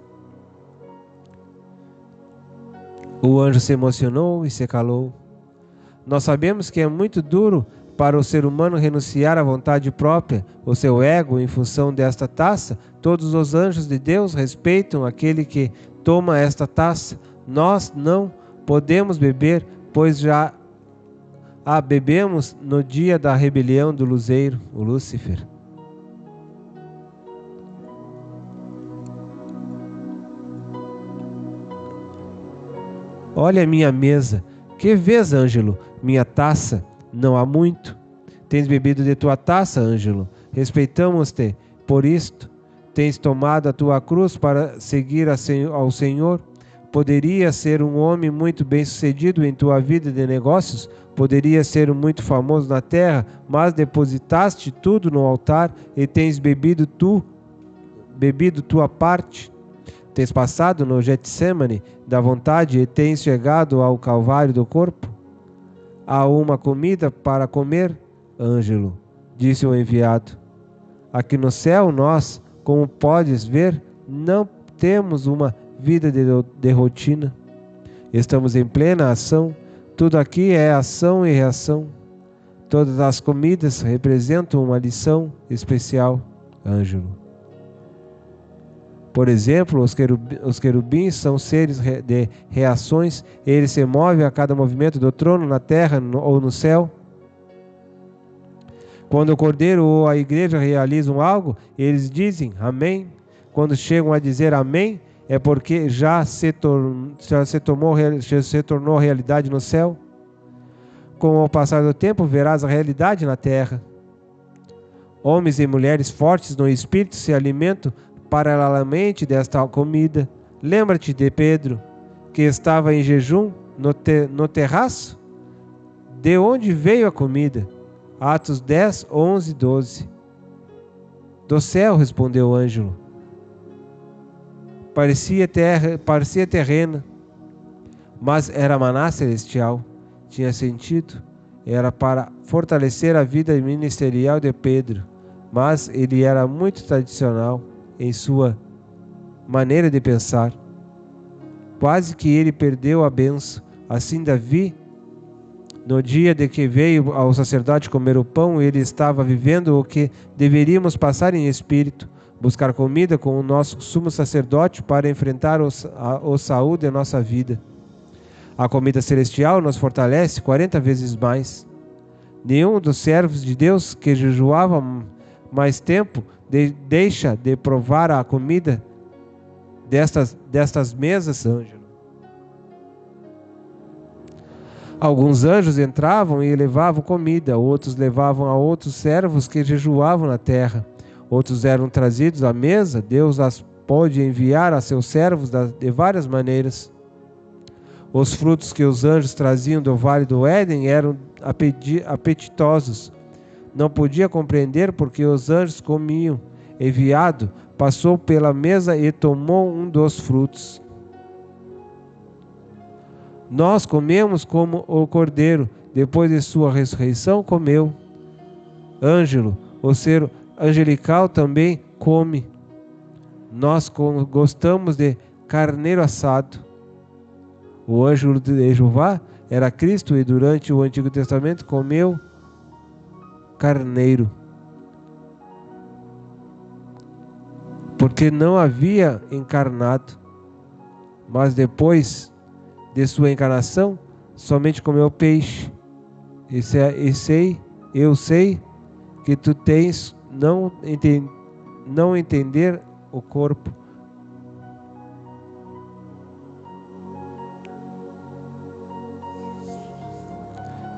O anjo se emocionou e se calou. Nós sabemos que é muito duro para o ser humano renunciar à vontade própria, o seu ego, em função desta taça. Todos os anjos de Deus respeitam aquele que toma esta taça. Nós não podemos beber, pois já a bebemos no dia da rebelião do luzeiro, o Lúcifer. Olha a minha mesa. Que vês, Ângelo? Minha taça? Não há muito. Tens bebido de tua taça, Ângelo? Respeitamos-te por isto. Tens tomado a tua cruz para seguir ao Senhor? Poderia ser um homem muito bem-sucedido em tua vida de negócios? Poderia ser muito famoso na terra, mas depositaste tudo no altar e tens bebido tua parte? Tens passado no Getsemane da vontade e tens chegado ao Calvário do corpo? Há uma comida para comer, Ângelo, disse o enviado. Aqui no céu nós, como podes ver, não temos uma vida de rotina. Estamos em plena ação. Tudo aqui é ação e reação. Todas as comidas representam uma lição especial, Ângelo. Por exemplo, os querubins são seres de reações. Eles se movem a cada movimento do trono na terra ou no céu. Quando o Cordeiro ou a igreja realizam algo, eles dizem amém. Quando chegam a dizer amém, é porque já se tornou realidade no céu. Com o passar do tempo, verás a realidade na terra. Homens e mulheres fortes no espírito se alimentam paralelamente desta comida. Lembra-te de Pedro, que estava em jejum no terraço? De onde veio a comida? Atos 10, 11, 12. Do céu, respondeu o Ângelo. Parecia terrena, mas era maná celestial. Tinha sentido. Era para fortalecer a vida ministerial de Pedro, mas ele era muito tradicional em sua maneira de pensar. Quase que ele perdeu a benção. Assim Davi, no dia de que veio ao sacerdote comer o pão, ele estava vivendo o que deveríamos passar em espírito, buscar comida com o nosso sumo sacerdote para enfrentar o Saul de nossa vida. A comida celestial nos fortalece 40 vezes mais. Nenhum dos servos de Deus que jejuava mais tempo deixa de provar a comida destas mesas, Ângelo. Alguns anjos entravam e levavam comida, outros levavam a outros servos que jejuavam na terra. Outros eram trazidos à mesa. Deus as pode enviar a seus servos de várias maneiras. Os frutos que os anjos traziam do vale do Éden eram apetitosos. Não podia compreender porque os anjos comiam. Enviado, passou pela mesa e tomou um dos frutos. Nós comemos como o Cordeiro, depois de sua ressurreição, comeu. Ângelo, o ser angelical, também come. Nós gostamos de carneiro assado. O ângelo de Jeová era Cristo e durante o Antigo Testamento comeu carneiro, porque não havia encarnado, mas depois de sua encarnação somente comeu peixe. Eu sei que tu tens não entender o corpo.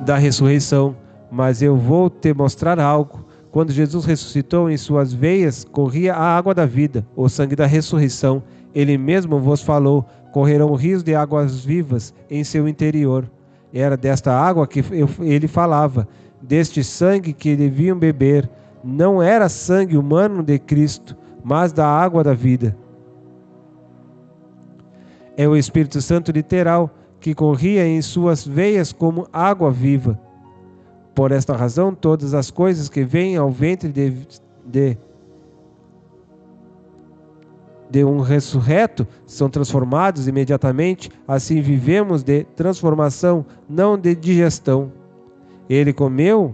Da ressurreição, mas eu vou te mostrar algo. Quando Jesus ressuscitou, em suas veias corria a água da vida, o sangue da ressurreição. Ele mesmo vos falou: correrão rios de águas vivas em seu interior. Era desta água que ele falava, deste sangue que deviam beber. Não era sangue humano de Cristo, mas da água da vida. É o Espírito Santo literal, que corria em suas veias como água viva. Por esta razão, todas as coisas que vêm ao ventre de um ressurreto são transformados imediatamente. Assim vivemos de transformação, não de digestão. Ele comeu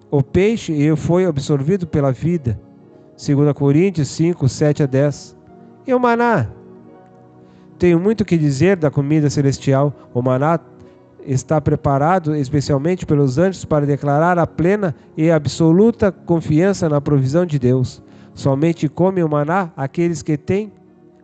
o peixe e foi absorvido pela vida. 2 Coríntios 5, 7 a 10. E o maná? Tenho muito que dizer da comida celestial. O maná está preparado especialmente pelos anjos para declarar a plena e absoluta confiança na provisão de Deus. Somente comem o maná aqueles que têm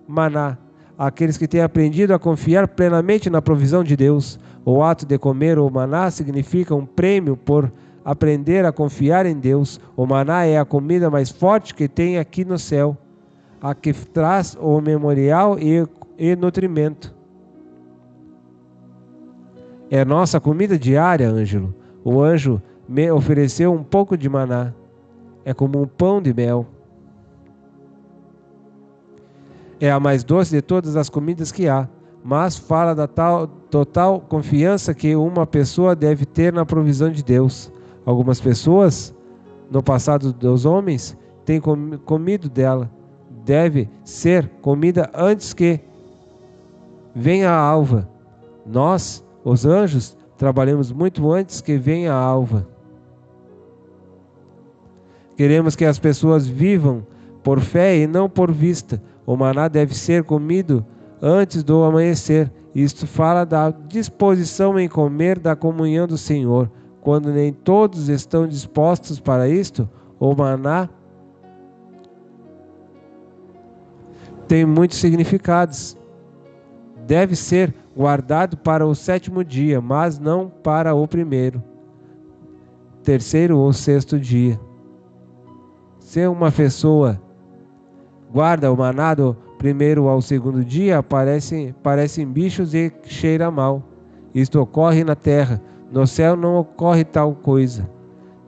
maná. àqueles que têm aprendido a confiar plenamente na provisão de Deus. O ato de comer o maná significa um prêmio por aprender a confiar em Deus. O maná é a comida mais forte que tem aqui no céu, a que traz o memorial e nutrimento. É nossa comida diária, Ângelo. O anjo me ofereceu um pouco de maná. É como um pão de mel. É a mais doce de todas as comidas que há, mas fala da total confiança que uma pessoa deve ter na provisão de Deus. Algumas pessoas, no passado dos homens, têm comido dela. Deve ser comida antes que venha a alva. Nós, os anjos, trabalhamos muito antes que venha a alva. Queremos que as pessoas vivam por fé e não por vista. O maná deve ser comido antes do amanhecer. Isto fala da disposição em comer da comunhão do Senhor. Quando nem todos estão dispostos para isto, o maná tem muitos significados. Deve ser guardado para o 7º dia, mas não para o 1º, 3º ou 6º dia. Se uma pessoa guarda o maná do 1º ao 2º dia, aparecem bichos e cheira mal. Isto ocorre na terra. No céu não ocorre tal coisa.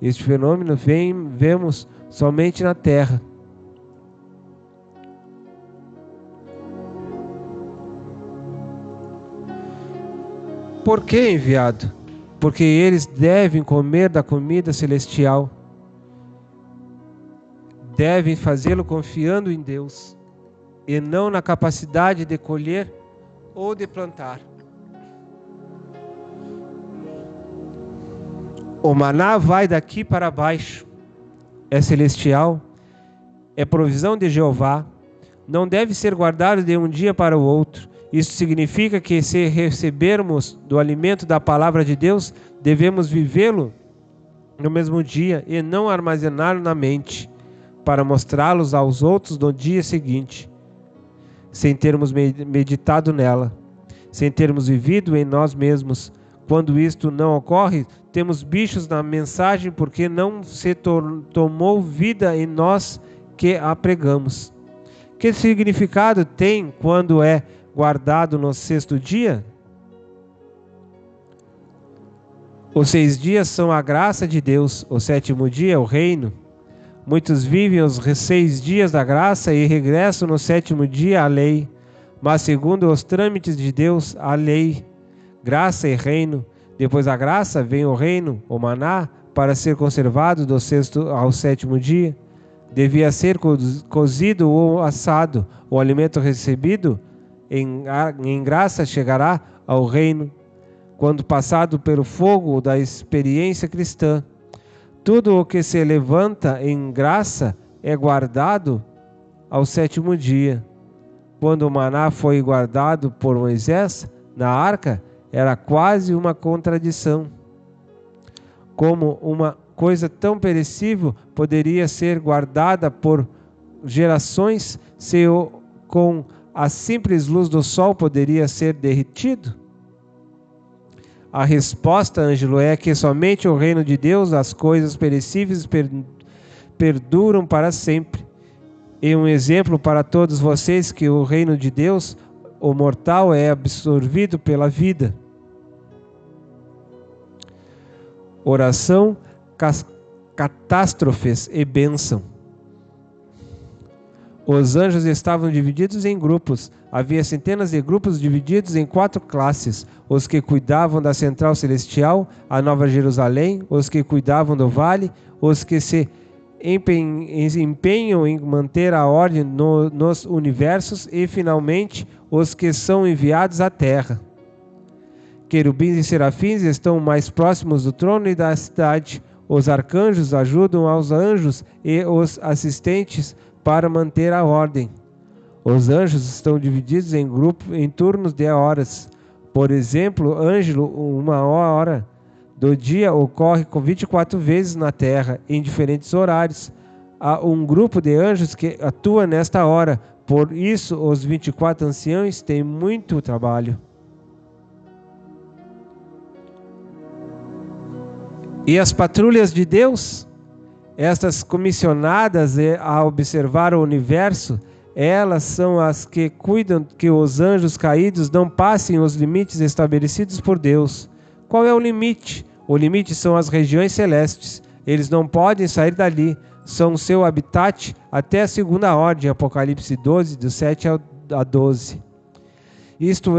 Este fenômeno vemos somente na terra. Por que, enviado? Porque eles devem comer da comida celestial. Devem fazê-lo confiando em Deus e não na capacidade de colher ou de plantar. O maná vai daqui para baixo. É celestial. É provisão de Jeová. Não deve ser guardado de um dia para o outro. Isso significa que, se recebermos do alimento da palavra de Deus, devemos vivê-lo no mesmo dia e não armazená-lo na mente, para mostrá-los aos outros no dia seguinte, sem termos meditado nela, sem termos vivido em nós mesmos. Quando isto não ocorre, temos bichos na mensagem porque não se tomou vida em nós que a pregamos. Que significado tem quando é guardado no 6º dia? Os 6 dias são a graça de Deus, o 7º dia é o reino. Muitos vivem os 6 dias da graça e regressam no 7º dia à lei, mas segundo os trâmites de Deus, a lei, graça e reino. Depois da graça vem o reino, o maná, para ser conservado do 6º ao 7º dia. Devia ser cozido ou assado. O alimento recebido em graça chegará ao reino, quando passado pelo fogo da experiência cristã. Tudo o que se levanta em graça é guardado ao 7º dia. Quando o maná foi guardado por Moisés na arca, era quase uma contradição. Como uma coisa tão perecível poderia ser guardada por gerações, se com a simples luz do sol poderia ser derretido? A resposta, Ângelo, é que somente o reino de Deus, as coisas perecíveis perduram para sempre. E um exemplo para todos vocês que o reino de Deus, o mortal, é absorvido pela vida. Oração, catástrofes e bênção. Os anjos estavam divididos em grupos. Havia centenas de grupos divididos em 4 classes: os que cuidavam da central celestial, a Nova Jerusalém, os que cuidavam do vale, os que se empenham em manter a ordem nos universos e, finalmente, os que são enviados à terra. Querubins e serafins estão mais próximos do trono e da cidade. Os arcanjos ajudam aos anjos e os assistentes para manter a ordem. Os anjos estão divididos em grupos em turnos de horas. Por exemplo, Ângelo, 1 hora do dia ocorre com 24 vezes na Terra, em diferentes horários. Há um grupo de anjos que atua nesta hora, Por isso, os 24 anciãos têm muito trabalho. E as patrulhas de Deus, estas comissionadas a observar o universo, elas são as que cuidam que os anjos caídos não passem os limites estabelecidos por Deus. Qual é o limite? O limite são as regiões celestes. Eles não podem sair dali. São seu habitat até a segunda ordem, Apocalipse 12, do 7 a 12. Isto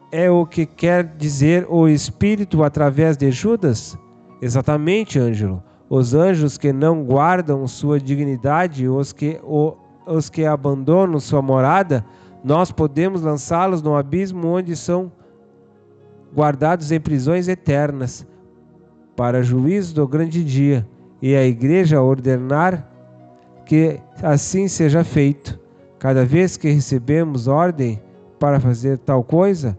é o que quer dizer o Espírito através de Judas? Exatamente, Ângelo. Os anjos que não guardam sua dignidade, os que abandonam sua morada, nós podemos lançá-los no abismo onde são guardados em prisões eternas, para juízo do grande dia, e a igreja ordenar que assim seja feito. Cada vez que recebemos ordem para fazer tal coisa,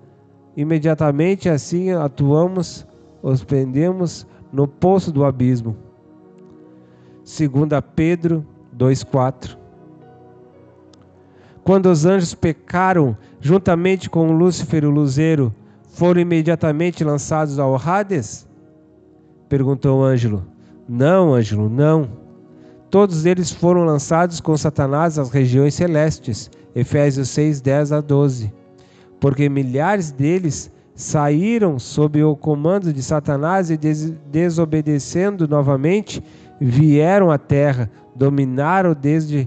imediatamente assim atuamos, os prendemos no poço do abismo. 2 Pedro 2,4. Quando os anjos pecaram, juntamente com Lúcifer e o luzeiro, foram imediatamente lançados ao Hades? Perguntou Ângelo. Não, Ângelo, não. Todos eles foram lançados com Satanás às regiões celestes. Efésios 6, 10 a 12. Porque milhares deles saíram sob o comando de Satanás e desobedecendo novamente, vieram à terra, dominaram desde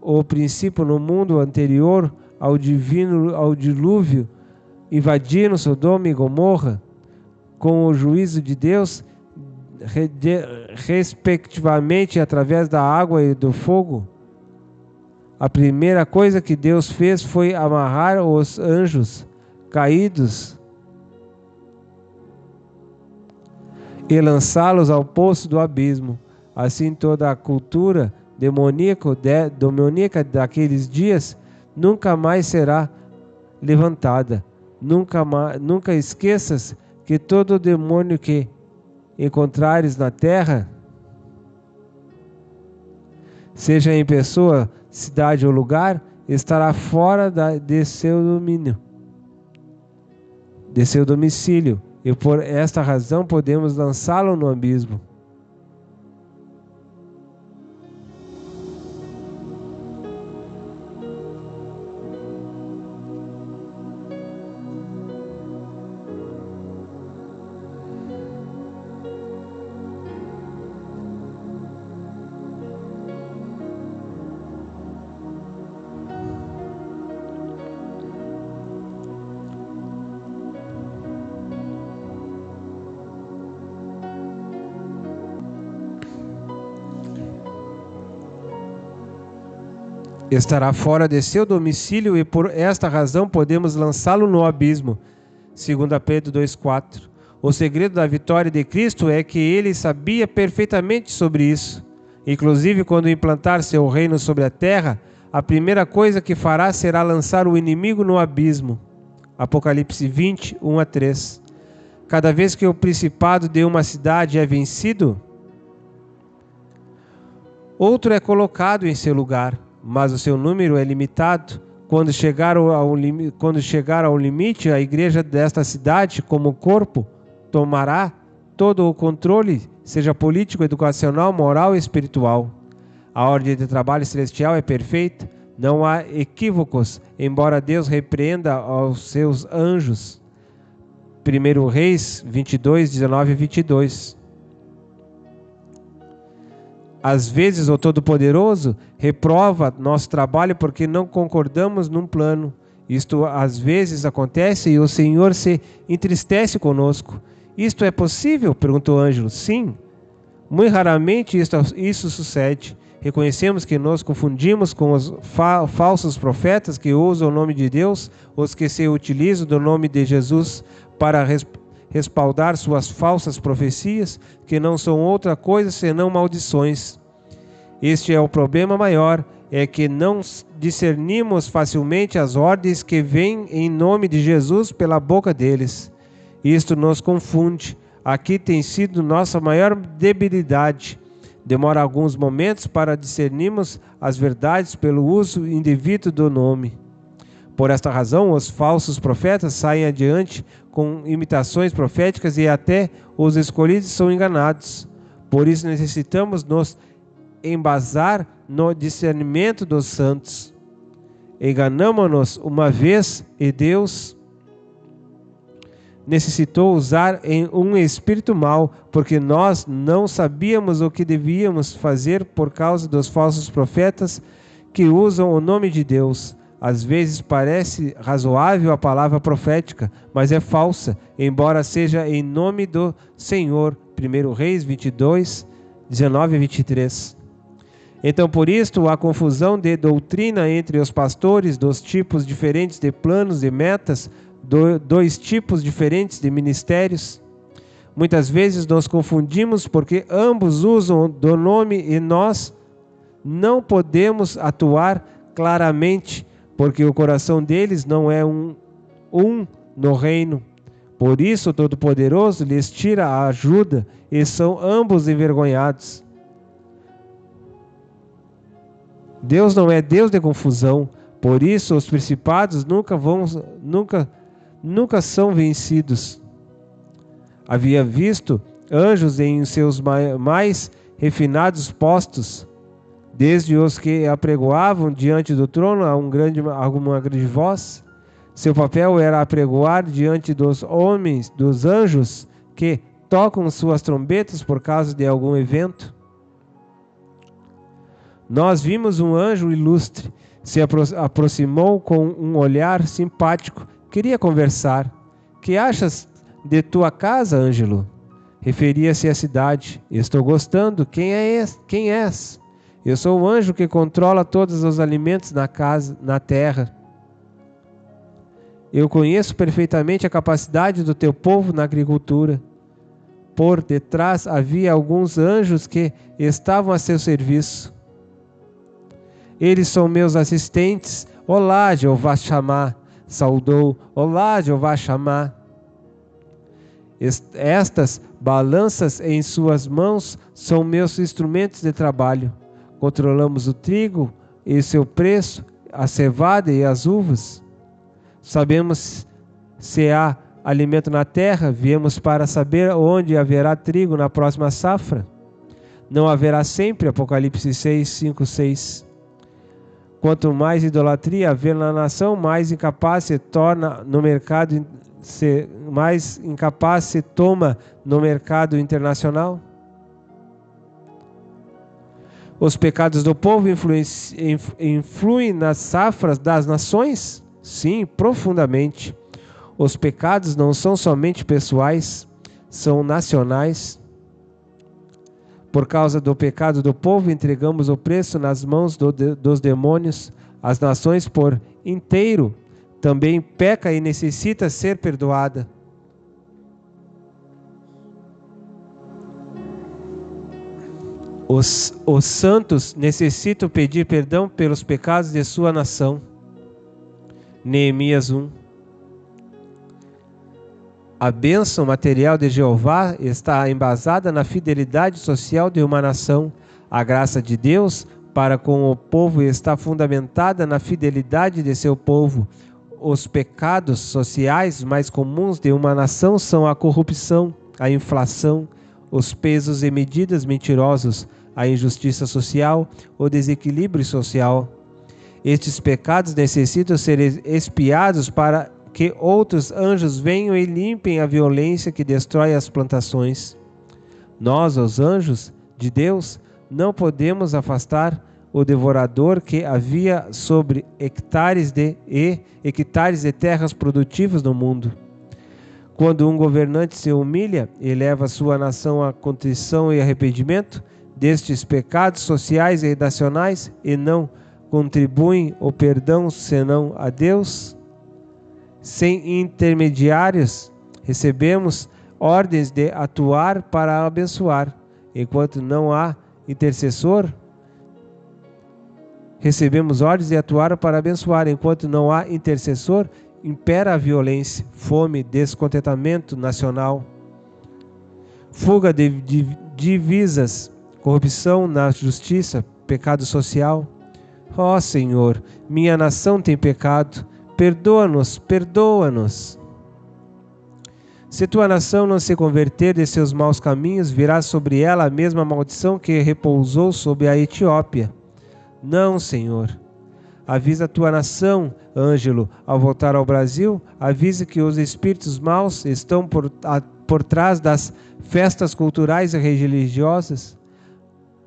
o princípio no mundo anterior ao dilúvio, invadiram Sodoma e Gomorra com o juízo de Deus, respectivamente através da água e do fogo. A primeira coisa que Deus fez foi amarrar os anjos caídos e lançá-los ao poço do abismo. Assim toda a cultura demoníaca daqueles dias nunca mais será levantada. Nunca esqueças que todo demônio que encontrares na terra, seja em pessoa, cidade ou lugar, estará fora de seu domínio, de seu domicílio, e por esta razão podemos lançá-lo no abismo. Estará fora de seu domicílio e por esta razão podemos lançá-lo no abismo. 2 Pedro 2,4. O segredo da vitória de Cristo é que ele sabia perfeitamente sobre isso. Inclusive, quando implantar seu reino sobre a terra, a primeira coisa que fará será lançar o inimigo no abismo. Apocalipse 20, 1 a 3. Cada vez que o principado de uma cidade é vencido, outro é colocado em seu lugar. Mas o seu número é limitado. Quando chegar ao limite, a igreja desta cidade, como corpo, tomará todo o controle, seja político, educacional, moral e espiritual. A ordem de trabalho celestial é perfeita, não há equívocos, embora Deus repreenda aos seus anjos. 1 Reis 22, 19 e 22. Às vezes o Todo-Poderoso reprova nosso trabalho porque não concordamos num plano. Isto às vezes acontece e o Senhor se entristece conosco. Isto é possível? Perguntou Ângelo. Sim. Muito raramente isso sucede. Reconhecemos que nos confundimos com os falsos profetas que usam o nome de Deus, os que se utilizam do nome de Jesus para respaldar suas falsas profecias, que não são outra coisa senão maldições. Este é o problema maior, é que não discernimos facilmente as ordens que vêm em nome de Jesus pela boca deles. Isto nos confunde. Aqui tem sido nossa maior debilidade. Demora alguns momentos para discernirmos as verdades pelo uso indevido do nome. Por esta razão, os falsos profetas saem adiante com imitações proféticas e até os escolhidos são enganados. Por isso necessitamos nos embasar no discernimento dos santos. Enganamo-nos uma vez e Deus necessitou usar um espírito mau, porque nós não sabíamos o que devíamos fazer por causa dos falsos profetas que usam o nome de Deus. Às vezes parece razoável a palavra profética, mas é falsa, embora seja em nome do Senhor. 1 Reis 22, 19 e 23. Então, por isto, há confusão de doutrina entre os pastores, dos tipos diferentes de planos e metas, dois tipos diferentes de ministérios. Muitas vezes nos confundimos porque ambos usam do nome e nós não podemos atuar claramente, porque o coração deles não é um no reino. Por isso o Todo-Poderoso lhes tira a ajuda e são ambos envergonhados. Deus não é Deus de confusão, por isso os principados nunca são vencidos. Havia visto anjos em seus mais refinados postos, desde os que apregoavam diante do trono alguma grande voz. Seu papel era apregoar diante dos homens, dos anjos, que tocam suas trombetas por causa de algum evento. Nós vimos um anjo ilustre, se aproximou com um olhar simpático, queria conversar. Que achas de tua casa, Ângelo? Referia-se à cidade. Estou gostando. Quem és? Eu sou o anjo que controla todos os alimentos na terra. Eu conheço perfeitamente a capacidade do teu povo na agricultura. Por detrás havia alguns anjos que estavam a seu serviço. Eles são meus assistentes. Olá, Jeová Shammah. Saudou. Olá, Jeová Shammah. Estas balanças em suas mãos são meus instrumentos de trabalho. Controlamos o trigo e seu preço, a cevada e as uvas. Sabemos se há alimento na terra, viemos para saber onde haverá trigo na próxima safra. Não haverá sempre, Apocalipse 6, 5, 6. Quanto mais idolatria haver na nação, mais incapaz se torna no mercado, mais incapaz se toma no mercado internacional. Os pecados do povo influem nas safras das nações? Sim, profundamente. Os pecados não são somente pessoais, são nacionais. Por causa do pecado do povo, entregamos o preço nas mãos dos demônios. As nações por inteiro também peca e necessita ser perdoada. Os santos necessitam pedir perdão pelos pecados de sua nação. Neemias 1. A bênção material de Jeová está embasada na fidelidade social de uma nação. A graça de Deus para com o povo está fundamentada na fidelidade de seu povo. Os pecados sociais mais comuns de uma nação são a corrupção, a inflação, os pesos e medidas mentirosos, a injustiça social, o desequilíbrio social. Estes pecados necessitam ser expiados para que outros anjos venham e limpem a violência que destrói as plantações. Nós, os anjos de Deus, não podemos afastar o devorador que havia sobre hectares de terras produtivas no mundo. Quando um governante se humilha e leva sua nação à contrição e arrependimento destes pecados sociais e nacionais e não contribuem o perdão senão a Deus, sem intermediários, recebemos ordens de atuar para abençoar. Enquanto não há intercessor, recebemos ordens de atuar para abençoar. Enquanto não há intercessor, impera a violência, fome, descontentamento nacional, fuga de divisas, corrupção na justiça, pecado social. Ó Senhor, minha nação tem pecado, perdoa-nos, perdoa-nos. Se tua nação não se converter de seus maus caminhos, virá sobre ela a mesma maldição que repousou sobre a Etiópia. Não, Senhor. Avisa a tua nação, Ângelo, ao voltar ao Brasil, avise que os espíritos maus estão por trás das festas culturais e religiosas.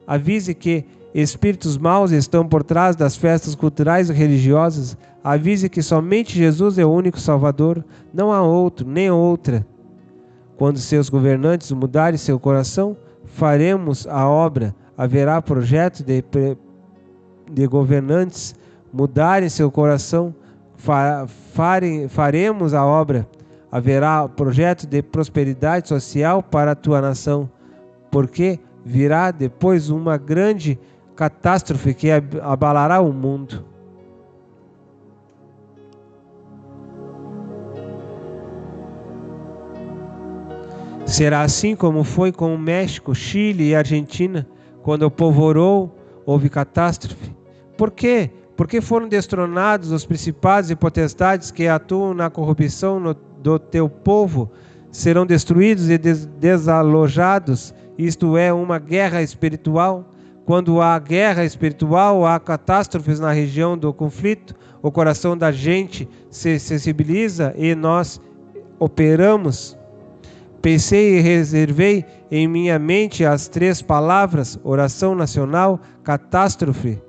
Avise que espíritos maus estão por trás das festas culturais e religiosas. Avise que somente Jesus é o único Salvador, não há outro, nem outra. Quando seus governantes mudarem seu coração, faremos a obra. Haverá projeto de governantes mudarem seu coração, faremos a obra. Haverá projeto de prosperidade social para a tua nação, porque virá depois uma grande catástrofe que abalará o mundo. Será assim como foi com o México, Chile e Argentina, quando o povo orou, houve catástrofe. Por quê? Porque foram destronados os principados e potestades que atuam na corrupção do teu povo, serão destruídos e desalojados. Isto é uma guerra espiritual. Quando há guerra espiritual, há catástrofes na região do conflito, o coração da gente se sensibiliza e nós operamos. Pensei e reservei em minha mente as 3 palavras: oração nacional, catástrofe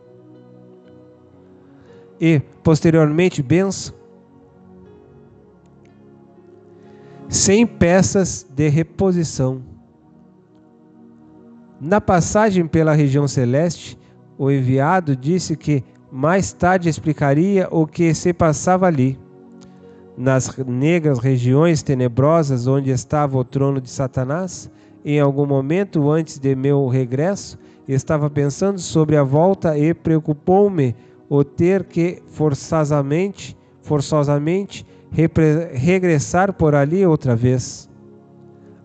e, posteriormente, bênção. 100 peças de reposição. Na passagem pela região celeste, o enviado disse que mais tarde explicaria o que se passava ali. Nas negras regiões tenebrosas onde estava o trono de Satanás, em algum momento antes de meu regresso, estava pensando sobre a volta e preocupou-me o ter que forçosamente regressar por ali outra vez.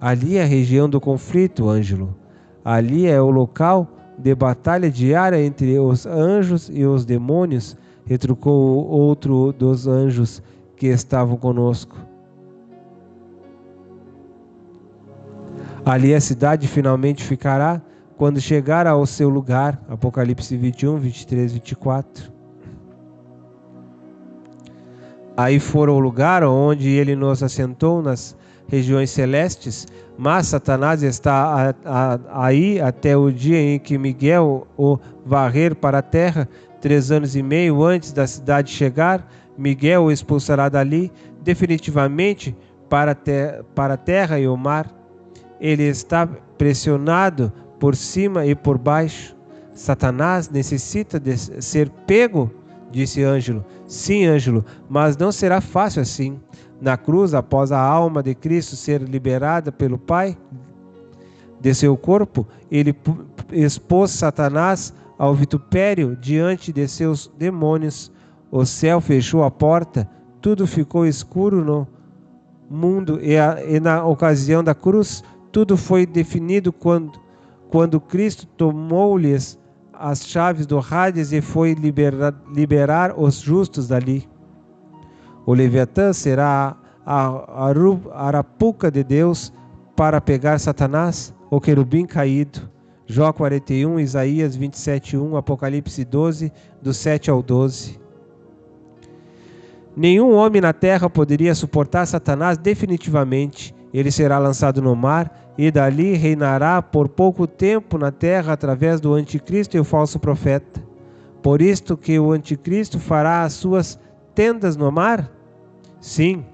Ali é a região do conflito, Ângelo. Ali é o local de batalha diária entre os anjos e os demônios, retrucou outro dos anjos que estavam conosco. Ali a cidade finalmente ficará quando chegar ao seu lugar. Apocalipse 21, 23, 24. Aí fora o lugar onde ele nos assentou nas regiões celestes, mas Satanás está aí até o dia em que Miguel o varrer para a terra. 3 anos e meio antes da cidade chegar, Miguel o expulsará dali, definitivamente para a terra e o mar. Ele está pressionado por cima e por baixo. Satanás necessita de ser pego, disse Ângelo. Sim, Ângelo, mas não será fácil assim. Na cruz, após a alma de Cristo ser liberada pelo Pai de seu corpo, ele expôs Satanás ao vitupério diante de seus demônios. O céu fechou a porta, tudo ficou escuro no mundo e na ocasião da cruz, tudo foi definido quando Cristo tomou-lhes as chaves do Hades e foi liberar os justos dali. O Leviatã será a arapuca de Deus para pegar Satanás, o querubim caído. Jó 41, Isaías 27:1, Apocalipse 12, do 7 ao 12. Nenhum homem na terra poderia suportar Satanás definitivamente. Ele será lançado no mar e dali reinará por pouco tempo na terra através do anticristo e o falso profeta. Por isto que o anticristo fará as suas tendas no mar? Sim.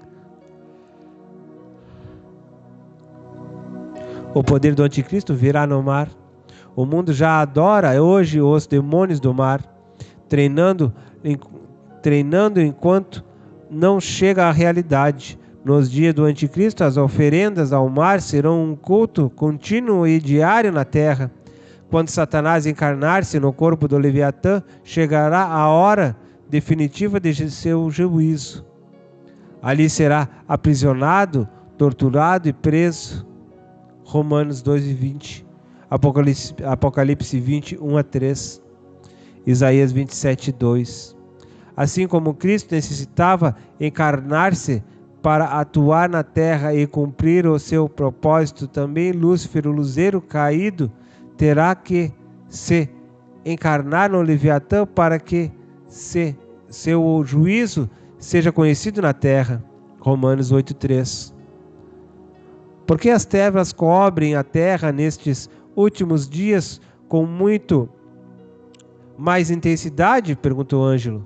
O poder do anticristo virá no mar. O mundo já adora hoje os demônios do mar, treinando enquanto não chega à realidade. Nos dias do anticristo, as oferendas ao mar serão um culto contínuo e diário na terra. Quando Satanás encarnar-se no corpo do Leviatã, chegará a hora definitiva de seu juízo. Ali será aprisionado, torturado e preso. Romanos 2:20. Apocalipse 20, 1 a 3. Isaías 27, 2. Assim como Cristo necessitava encarnar-se para atuar na terra e cumprir o seu propósito, também Lúcifer, o luzeiro caído, terá que se encarnar no Leviatã para que seu juízo seja conhecido na terra. Romanos 8:3. Por que as trevas cobrem a terra nestes últimos dias com muito mais intensidade? Perguntou Ângelo.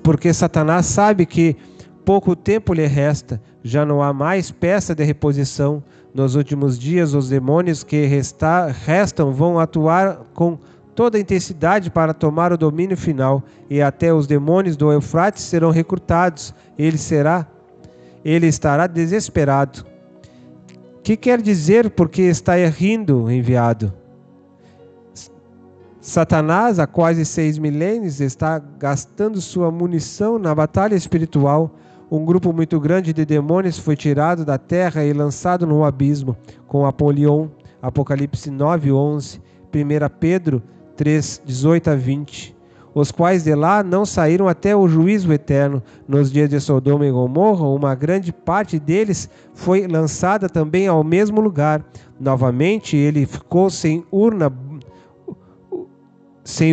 Porque Satanás sabe que pouco tempo lhe resta, já não há mais peça de reposição. Nos últimos dias, os demônios que restam vão atuar com toda a intensidade para tomar o domínio final, e até os demônios do Eufrates serão recrutados. Ele estará desesperado. Que quer dizer porque está rindo, enviado? Satanás, há quase 6 milênios, está gastando sua munição na batalha espiritual. Um grupo muito grande de demônios foi tirado da terra e lançado no abismo, com Apolion, Apocalipse 9, 11, 1 Pedro 3, 18 a 20, os quais de lá não saíram até o juízo eterno. Nos dias de Sodoma e Gomorra, uma grande parte deles foi lançada também ao mesmo lugar. Novamente, ele ficou sem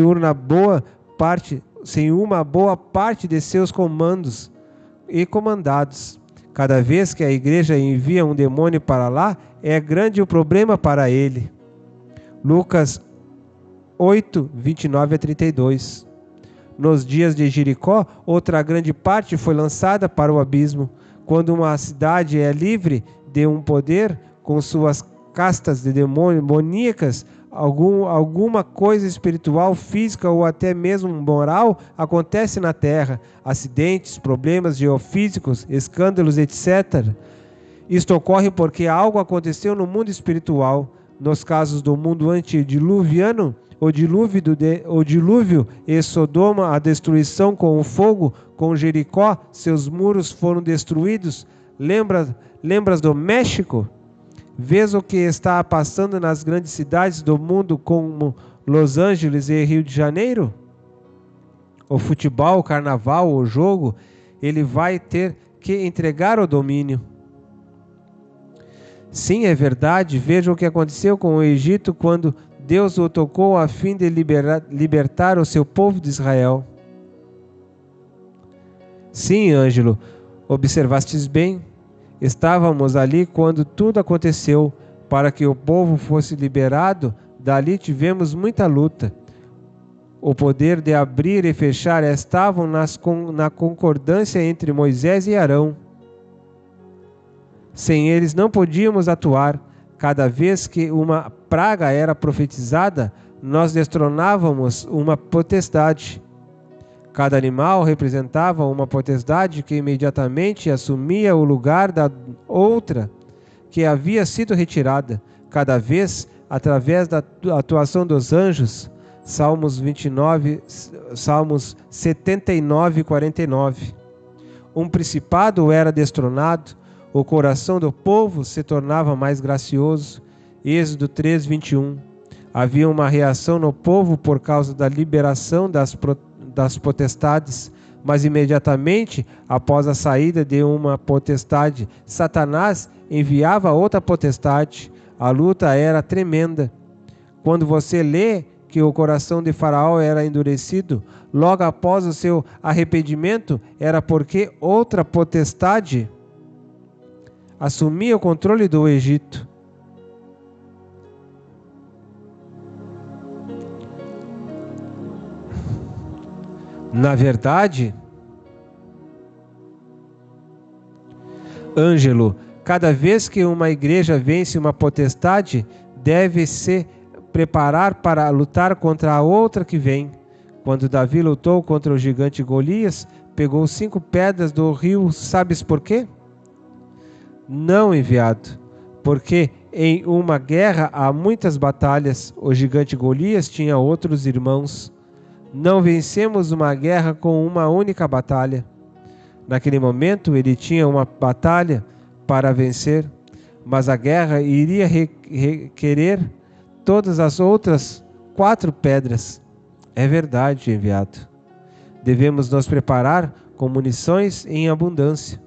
uma boa parte de seus comandos e comandados. Cada vez que a igreja envia um demônio para lá, é grande o problema para ele. Lucas 8, 29 a 32. Nos dias de Jericó, outra grande parte foi lançada para o abismo. Quando uma cidade é livre de um poder, com suas castas de demoníacas, alguma coisa espiritual, física ou até mesmo moral acontece na terra. Acidentes, problemas geofísicos, escândalos, etc. Isto ocorre porque algo aconteceu no mundo espiritual. Nos casos do mundo antediluviano, o dilúvio e Sodoma, a destruição com o fogo, com Jericó, seus muros foram destruídos. Lembras do México? Vês o que está passando nas grandes cidades do mundo como Los Angeles e Rio de Janeiro? O futebol, o carnaval, o jogo, ele vai ter que entregar o domínio. Sim, é verdade. Veja o que aconteceu com o Egito quando Deus o tocou a fim de libertar o seu povo de Israel. Sim, Ângelo, observastes bem. Estávamos ali quando tudo aconteceu. Para que o povo fosse liberado, dali tivemos muita luta. O poder de abrir e fechar estavam na concordância entre Moisés e Arão. Sem eles não podíamos atuar. Cada vez que uma praga era profetizada, nós destronávamos uma potestade. Cada animal representava uma potestade que imediatamente assumia o lugar da outra que havia sido retirada, cada vez através da atuação dos anjos. Salmos 79, 49. Um principado era destronado, o coração do povo se tornava mais gracioso. Êxodo 3, 21. Havia uma reação no povo por causa da liberação das potestades, mas imediatamente após a saída de uma potestade, Satanás enviava outra potestade. A luta era tremenda. Quando você lê que o coração de Faraó era endurecido logo após o seu arrependimento, era porque outra potestade assumia o controle do Egito. Na verdade, Ângelo, cada vez que uma igreja vence uma potestade, deve se preparar para lutar contra a outra que vem. Quando Davi lutou contra o gigante Golias, pegou 5 pedras do rio, sabes por quê? Não, enviado, porque em uma guerra há muitas batalhas. O gigante Golias tinha outros irmãos. Não vencemos uma guerra com uma única batalha. Naquele momento ele tinha uma batalha para vencer, mas a guerra iria requerer todas as outras 4 pedras. É verdade, enviado. Devemos nos preparar com munições em abundância.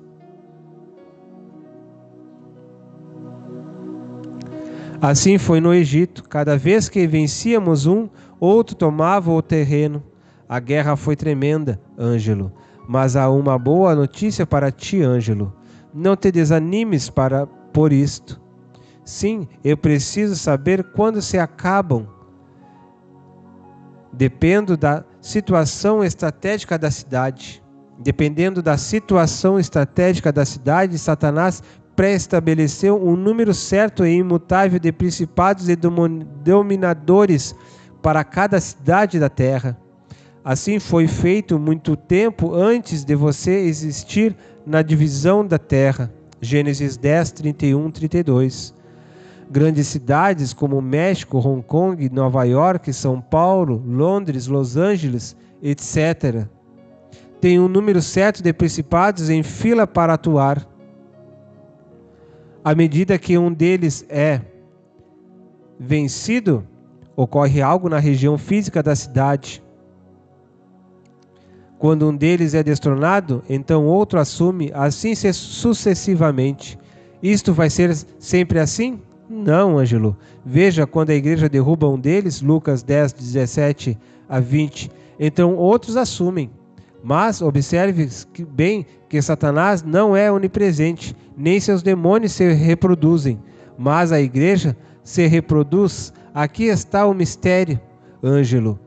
Assim foi no Egito. Cada vez que vencíamos um, outro tomava o terreno. A guerra foi tremenda, Ângelo. Mas há uma boa notícia para ti, Ângelo. Não te desanimes por isto. Sim, eu preciso saber quando se acabam. Dependo da situação estratégica da cidade. Dependendo da situação estratégica da cidade, Satanás pré-estabeleceu um número certo e imutável de principados e dominadores para cada cidade da terra. Assim foi feito muito tempo antes de você existir na divisão da terra. Gênesis 10, 31, 32. Grandes cidades como México, Hong Kong, Nova York, São Paulo, Londres, Los Angeles, etc. têm um número certo de principados em fila para atuar. À medida que um deles é vencido, ocorre algo na região física da cidade. Quando um deles é destronado, então outro assume, assim sucessivamente. Isto vai ser sempre assim? Não, Ângelo. Veja quando a igreja derruba um deles, Lucas 10, 17 a 20, então outros assumem. Mas observe bem que Satanás não é onipresente, nem seus demônios se reproduzem, mas a igreja se reproduz. Aqui está o mistério, Ângelo.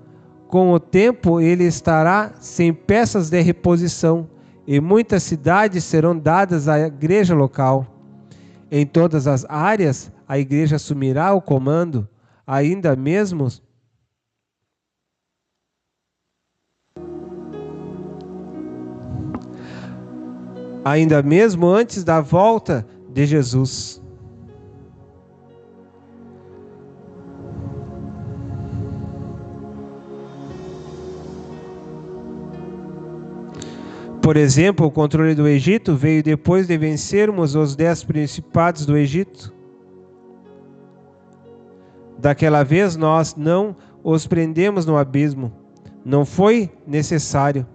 Com o tempo ele estará sem peças de reposição, e muitas cidades serão dadas à igreja local. Em todas as áreas, a igreja assumirá o comando, ainda mesmo antes da volta de Jesus. Por exemplo, o controle do Egito veio depois de vencermos os 10 principados do Egito. Daquela vez nós não os prendemos no abismo. Não foi necessário.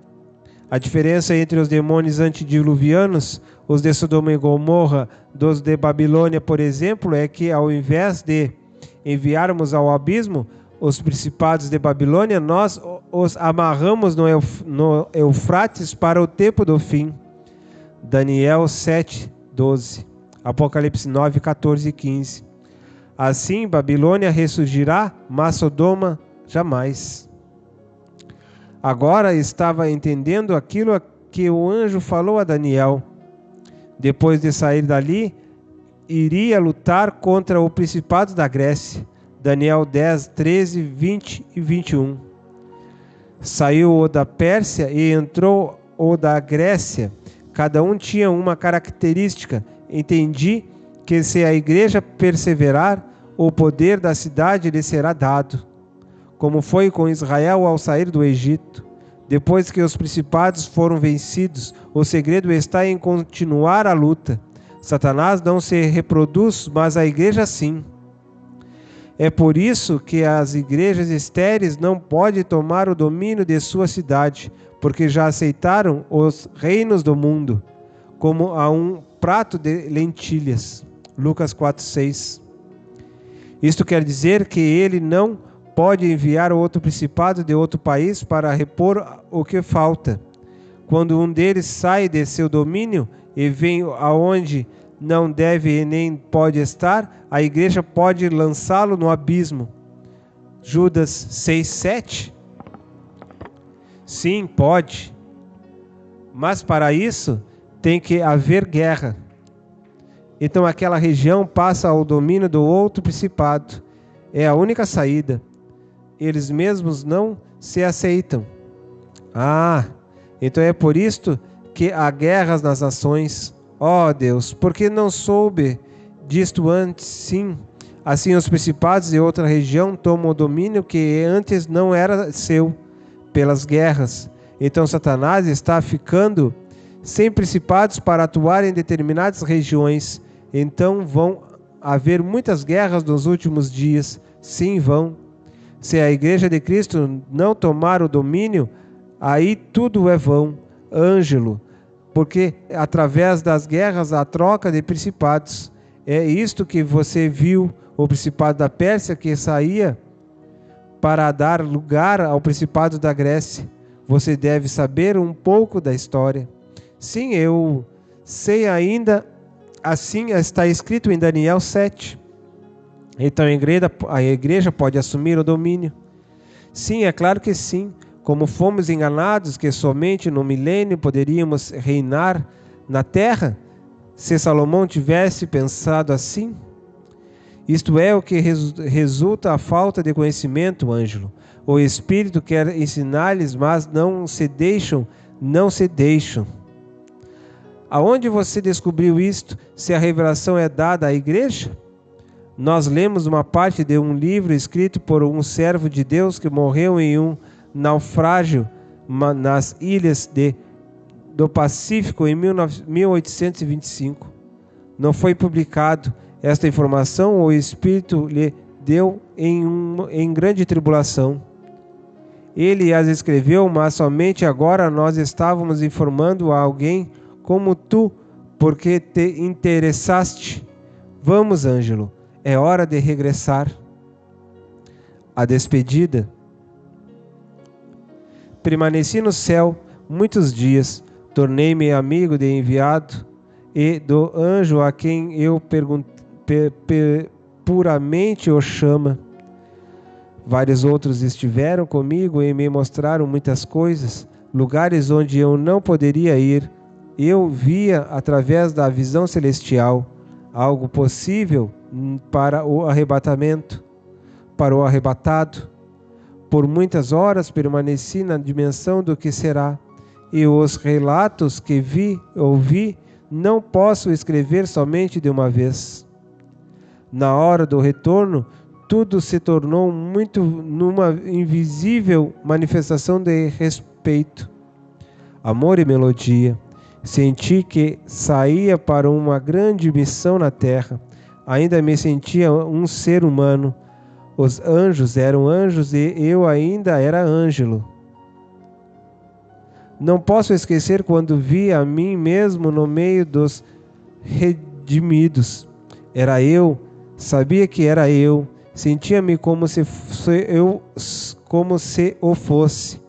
A diferença entre os demônios antediluvianos, os de Sodoma e Gomorra, dos de Babilônia, por exemplo, é que ao invés de enviarmos ao abismo os principados de Babilônia, nós os amarramos no Eufrates para o tempo do fim. Daniel 7, 12. Apocalipse 9, 14 e 15. Assim, Babilônia ressurgirá, mas Sodoma jamais. Agora estava entendendo aquilo que o anjo falou a Daniel. Depois de sair dali, iria lutar contra o principado da Grécia. Daniel 10, 13, 20 e 21. Saiu o da Pérsia e entrou o da Grécia. Cada um tinha uma característica. Entendi que se a igreja perseverar, o poder da cidade lhe será dado, como foi com Israel ao sair do Egito. Depois que os principados foram vencidos, o segredo está em continuar a luta. Satanás não se reproduz, mas a igreja sim. É por isso que as igrejas estéreis não podem tomar o domínio de sua cidade, porque já aceitaram os reinos do mundo, como a um prato de lentilhas. Lucas 4:6. Isto quer dizer que ele não pode enviar outro principado de outro país para repor o que falta. Quando um deles sai de seu domínio e vem aonde não deve e nem pode estar, a igreja pode lançá-lo no abismo. Judas 6:7. Sim, pode. Mas para isso tem que haver guerra. Então aquela região passa ao domínio do outro principado. É a única saída. Eles mesmos não se aceitam. Então é por isto que há guerras nas nações. Ó Deus, por que não soube disto antes? Sim, assim os principados de outra região tomam o domínio que antes não era seu, pelas guerras. Então Satanás está ficando sem principados para atuar em determinadas regiões. Então vão haver muitas guerras nos últimos dias. Sim, vão. Se a Igreja de Cristo não tomar o domínio, aí tudo é vão. Ângelo, porque através das guerras há troca de principados. É isto que você viu, o principado da Pérsia que saía para dar lugar ao principado da Grécia. Você deve saber um pouco da história. Sim, eu sei ainda, assim está escrito em Daniel 7. Então a igreja pode assumir o domínio. Sim, é claro que sim. Como fomos enganados que somente no milênio poderíamos reinar na terra, se Salomão tivesse pensado assim. Isto é o que resulta a falta de conhecimento, Ângelo. O Espírito quer ensinar-lhes, mas não se deixam. Aonde você descobriu isto, se a revelação é dada à igreja? Nós lemos uma parte de um livro escrito por um servo de Deus que morreu em um naufrágio nas ilhas do Pacífico em 1825. Não foi publicado. Esta informação o Espírito lhe deu em grande tribulação. Ele as escreveu, mas somente agora nós estávamos informando a alguém como tu, porque te interessaste. Vamos, Ângelo, é hora de regressar. A despedida. Permaneci no céu muitos dias, tornei-me amigo de enviado e do anjo a quem eu puramente o chama. Vários outros estiveram comigo e me mostraram muitas coisas, lugares onde eu não poderia ir. Eu via através da visão celestial algo possível para o arrebatamento, para o arrebatado. Por muitas horas permaneci na dimensão do que será, e os relatos que ouvi, não posso escrever somente de uma vez. Na hora do retorno, tudo se tornou muito numa invisível manifestação de respeito, amor e melodia. Senti que saía para uma grande missão na terra. Ainda me sentia um ser humano. Os anjos eram anjos e eu ainda era Ângelo. Não posso esquecer quando vi a mim mesmo no meio dos redimidos. Era eu, sabia que era eu, sentia-me como se o fosse.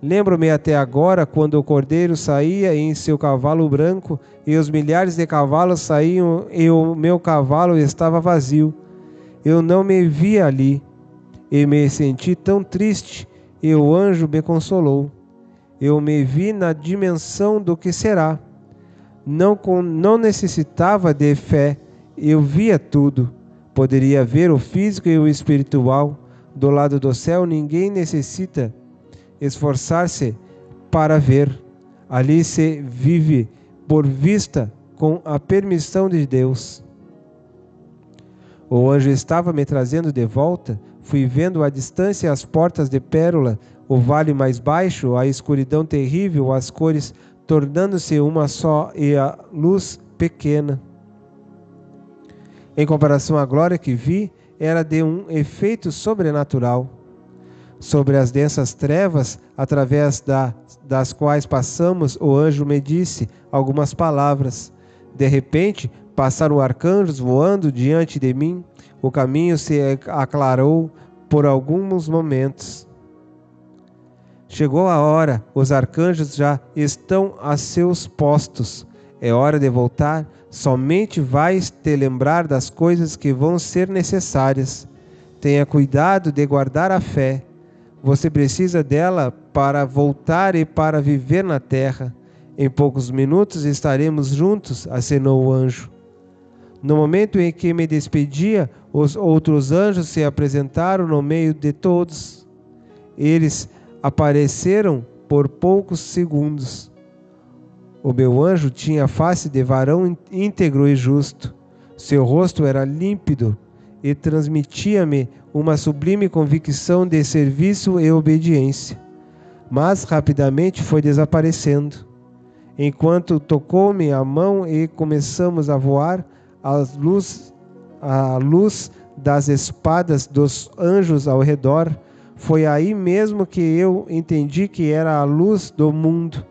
Lembro-me até agora quando o cordeiro saía em seu cavalo branco e os milhares de cavalos saíam e o meu cavalo estava vazio. Eu não me via ali, e me senti tão triste, e o anjo me consolou. Eu me vi na dimensão do que será. Não necessitava de fé, eu via tudo. Poderia ver o físico e o espiritual. Do lado do céu ninguém necessita esforçar-se para ver. Ali se vive por vista com a permissão de Deus. O anjo estava me trazendo de volta. Fui vendo à distância as portas de pérola, o vale mais baixo, a escuridão terrível, as cores tornando-se uma só e a luz pequena. Em comparação à glória que vi, era de um efeito sobrenatural. Sobre as densas trevas, através das quais passamos, o anjo me disse algumas palavras. De repente, passaram arcanjos voando diante de mim. O caminho se aclarou por alguns momentos. Chegou a hora, os arcanjos já estão a seus postos. É hora de voltar. Somente vais te lembrar das coisas que vão ser necessárias. Tenha cuidado de guardar a fé. Você precisa dela para voltar e para viver na terra. Em poucos minutos estaremos juntos, acenou o anjo. No momento em que me despedia, os outros anjos se apresentaram no meio de todos. Eles apareceram por poucos segundos. O meu anjo tinha a face de varão íntegro e justo. Seu rosto era límpido e transmitia-me uma sublime convicção de serviço e obediência. Mas rapidamente foi desaparecendo. enquanto tocou-me a mão e começamos a voar, à luz das espadas dos anjos ao redor. Foi aí mesmo que eu entendi que era a luz do mundo.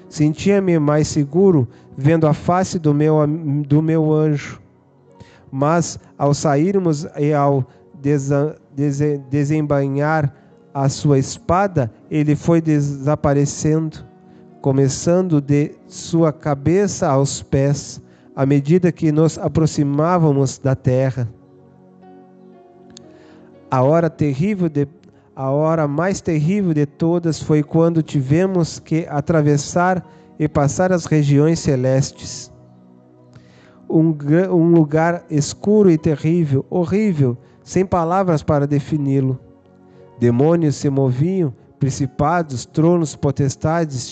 Sentia-me mais seguro vendo a face do meu anjo. Mas ao sairmos e ao desembainhar a sua espada, ele foi desaparecendo, começando de sua cabeça aos pés, à medida que nos aproximávamos da terra. A hora mais terrível de todas foi quando tivemos que atravessar e passar as regiões celestes. Um lugar escuro e terrível, horrível, sem palavras para defini-lo. Demônios se moviam, principados, tronos, potestades,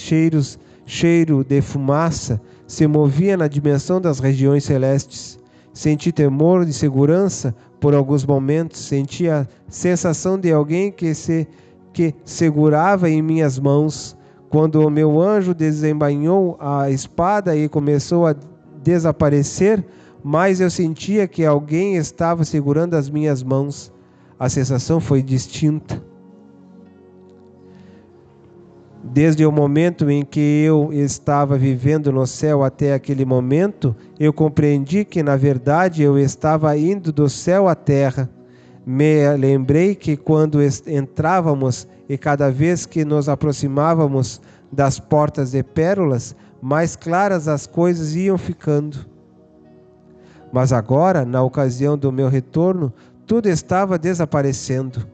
cheiro de fumaça, se movia na dimensão das regiões celestes. Senti temor de segurança por alguns momentos, senti a sensação de alguém que segurava em minhas mãos. Quando o meu anjo desembainhou a espada e começou a desaparecer, mas eu sentia que alguém estava segurando as minhas mãos. A sensação foi distinta. Desde o momento em que eu estava vivendo no céu até aquele momento, eu compreendi que, na verdade, eu estava indo do céu à terra. Me lembrei que quando entrávamos e cada vez que nos aproximávamos das portas de pérolas, mais claras as coisas iam ficando. Mas agora, na ocasião do meu retorno, tudo estava desaparecendo.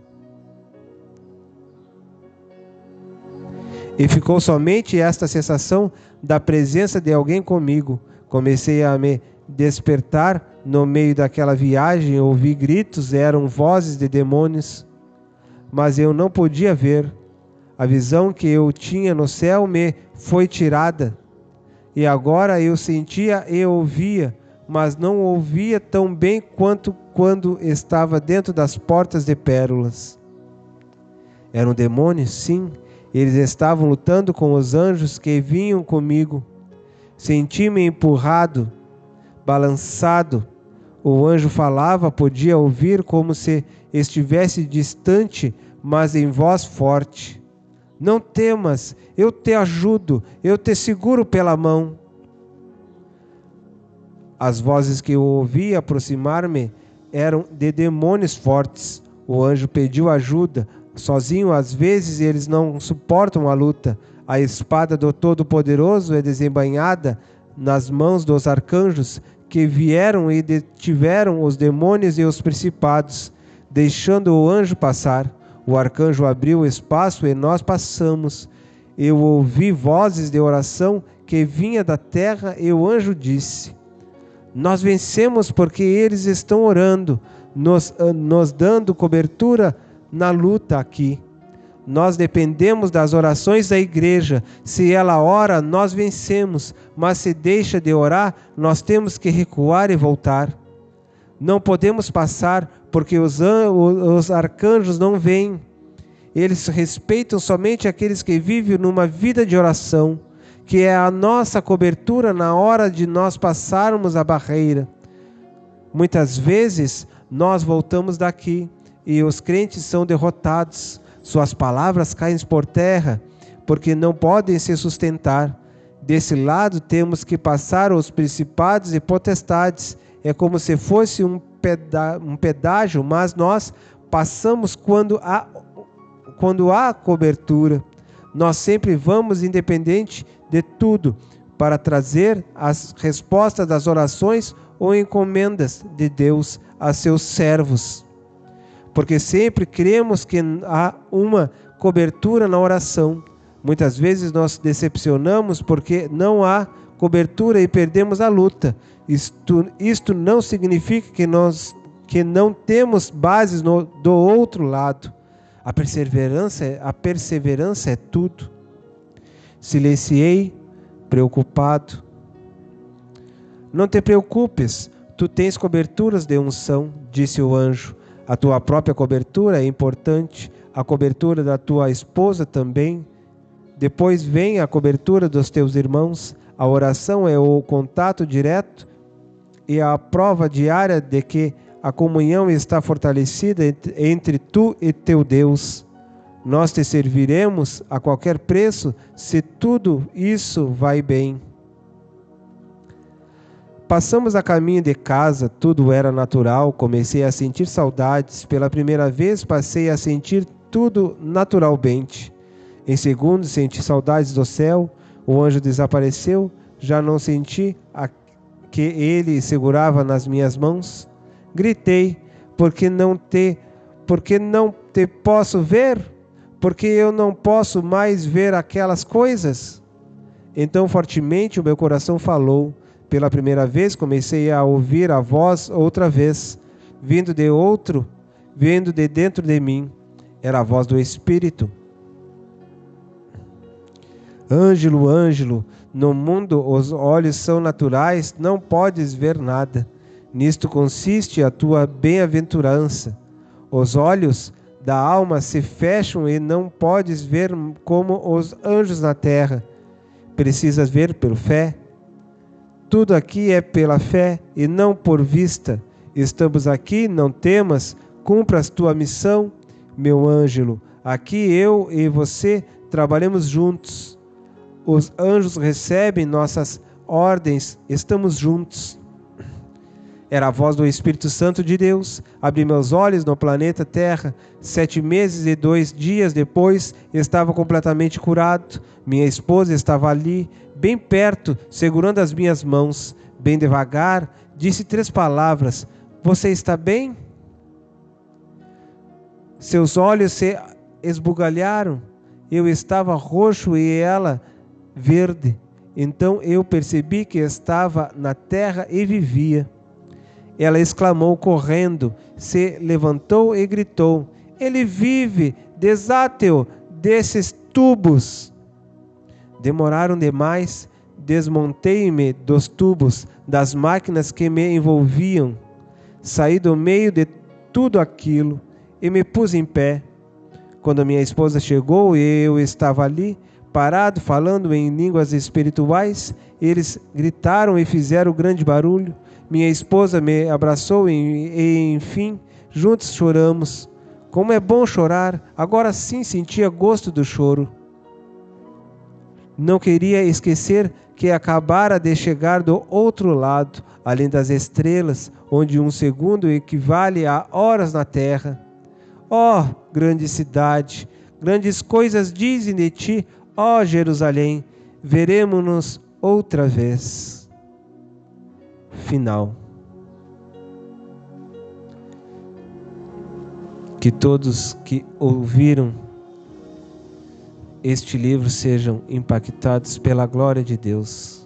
E ficou somente esta sensação da presença de alguém comigo. Comecei a me despertar no meio daquela viagem, ouvi gritos, eram vozes de demônios, mas eu não podia ver. A visão que eu tinha no céu me foi tirada, e agora eu sentia e ouvia, mas não ouvia tão bem quanto quando estava dentro das portas de pérolas. Eram demônios, sim. Eles estavam lutando com os anjos que vinham comigo. Senti-me empurrado, balançado. O anjo falava, podia ouvir como se estivesse distante, mas em voz forte. Não temas, eu te ajudo, eu te seguro pela mão. As vozes que eu ouvi aproximar-me eram de demônios fortes. O anjo pediu ajuda. Sozinho, às vezes, eles não suportam a luta. A espada do Todo-Poderoso é desembainhada nas mãos dos arcanjos que vieram e detiveram os demônios e os principados, deixando o anjo passar. O arcanjo abriu o espaço e nós passamos. Eu ouvi vozes de oração que vinha da terra e o anjo disse: nós vencemos porque eles estão orando, nos dando cobertura na luta aqui. Nós dependemos das orações da igreja. Se ela ora, nós vencemos, mas se deixa de orar, nós temos que recuar e voltar. Não podemos passar porque os arcanjos não vêm. Eles respeitam somente aqueles que vivem numa vida de oração, que é a nossa cobertura na hora de nós passarmos a barreira. Muitas vezes nós voltamos daqui e os crentes são derrotados, suas palavras caem por terra, porque não podem se sustentar. Desse lado temos que passar os principados e potestades, é como se fosse um pedágio, mas nós passamos quando há cobertura. Nós sempre vamos independente de tudo, para trazer as respostas das orações ou encomendas de Deus a seus servos. Porque sempre cremos que há uma cobertura na oração. Muitas vezes nós decepcionamos porque não há cobertura e perdemos a luta. Isto não significa que não temos bases do outro lado. A perseverança é tudo. Silenciei, preocupado. Não te preocupes, tu tens coberturas de unção, disse o anjo. A tua própria cobertura é importante, a cobertura da tua esposa também. Depois vem a cobertura dos teus irmãos, A oração é o contato direto e a prova diária de que a comunhão está fortalecida entre tu e teu Deus. Nós te serviremos a qualquer preço se tudo isso vai bem. Passamos a caminho de casa, tudo era natural, comecei a sentir saudades. Pela primeira vez passei a sentir tudo naturalmente. Em segundo, senti saudades do céu, o anjo desapareceu, já não senti que ele segurava nas minhas mãos. Gritei, porque não te posso ver? Porque eu não posso mais ver aquelas coisas? Então fortemente o meu coração falou. Pela primeira vez comecei a ouvir a voz outra vez, vindo de dentro de mim. Era a voz do Espírito. Ângelo, Ângelo, no mundo os olhos são naturais, não podes ver nada. Nisto consiste a tua bem-aventurança. Os olhos da alma se fecham e não podes ver como os anjos na terra. Precisas ver pela fé. Tudo aqui é pela fé e não por vista. Estamos aqui, não temas, cumpras tua missão, meu Ângelo. Aqui eu e você trabalhamos juntos. Os anjos recebem nossas ordens, estamos juntos. Era a voz do Espírito Santo de Deus. Abri meus olhos no planeta Terra. 7 meses e 2 dias depois, estava completamente curado. Minha esposa estava ali, bem perto, segurando as minhas mãos. Bem devagar, disse 3 palavras. Você está bem? Seus olhos se esbugalharam. Eu estava roxo e ela verde. Então eu percebi que estava na terra e vivia. Ela exclamou correndo, se levantou e gritou: Ele vive, desate-o desses tubos. Demoraram demais, desmontei-me dos tubos, das máquinas que me envolviam. Saí do meio de tudo aquilo e me pus em pé. Quando minha esposa chegou e eu estava ali, parado, falando em línguas espirituais, eles gritaram e fizeram grande barulho. Minha esposa me abraçou e enfim, juntos choramos. Como é bom chorar, agora sim sentia gosto do choro. Não queria esquecer que acabara de chegar do outro lado, além das estrelas, onde um segundo equivale a horas na terra. Ó, grande cidade, grandes coisas dizem de ti, ó Jerusalém, veremos-nos outra vez. Final. Que todos que ouviram este livro sejam impactados pela glória de Deus.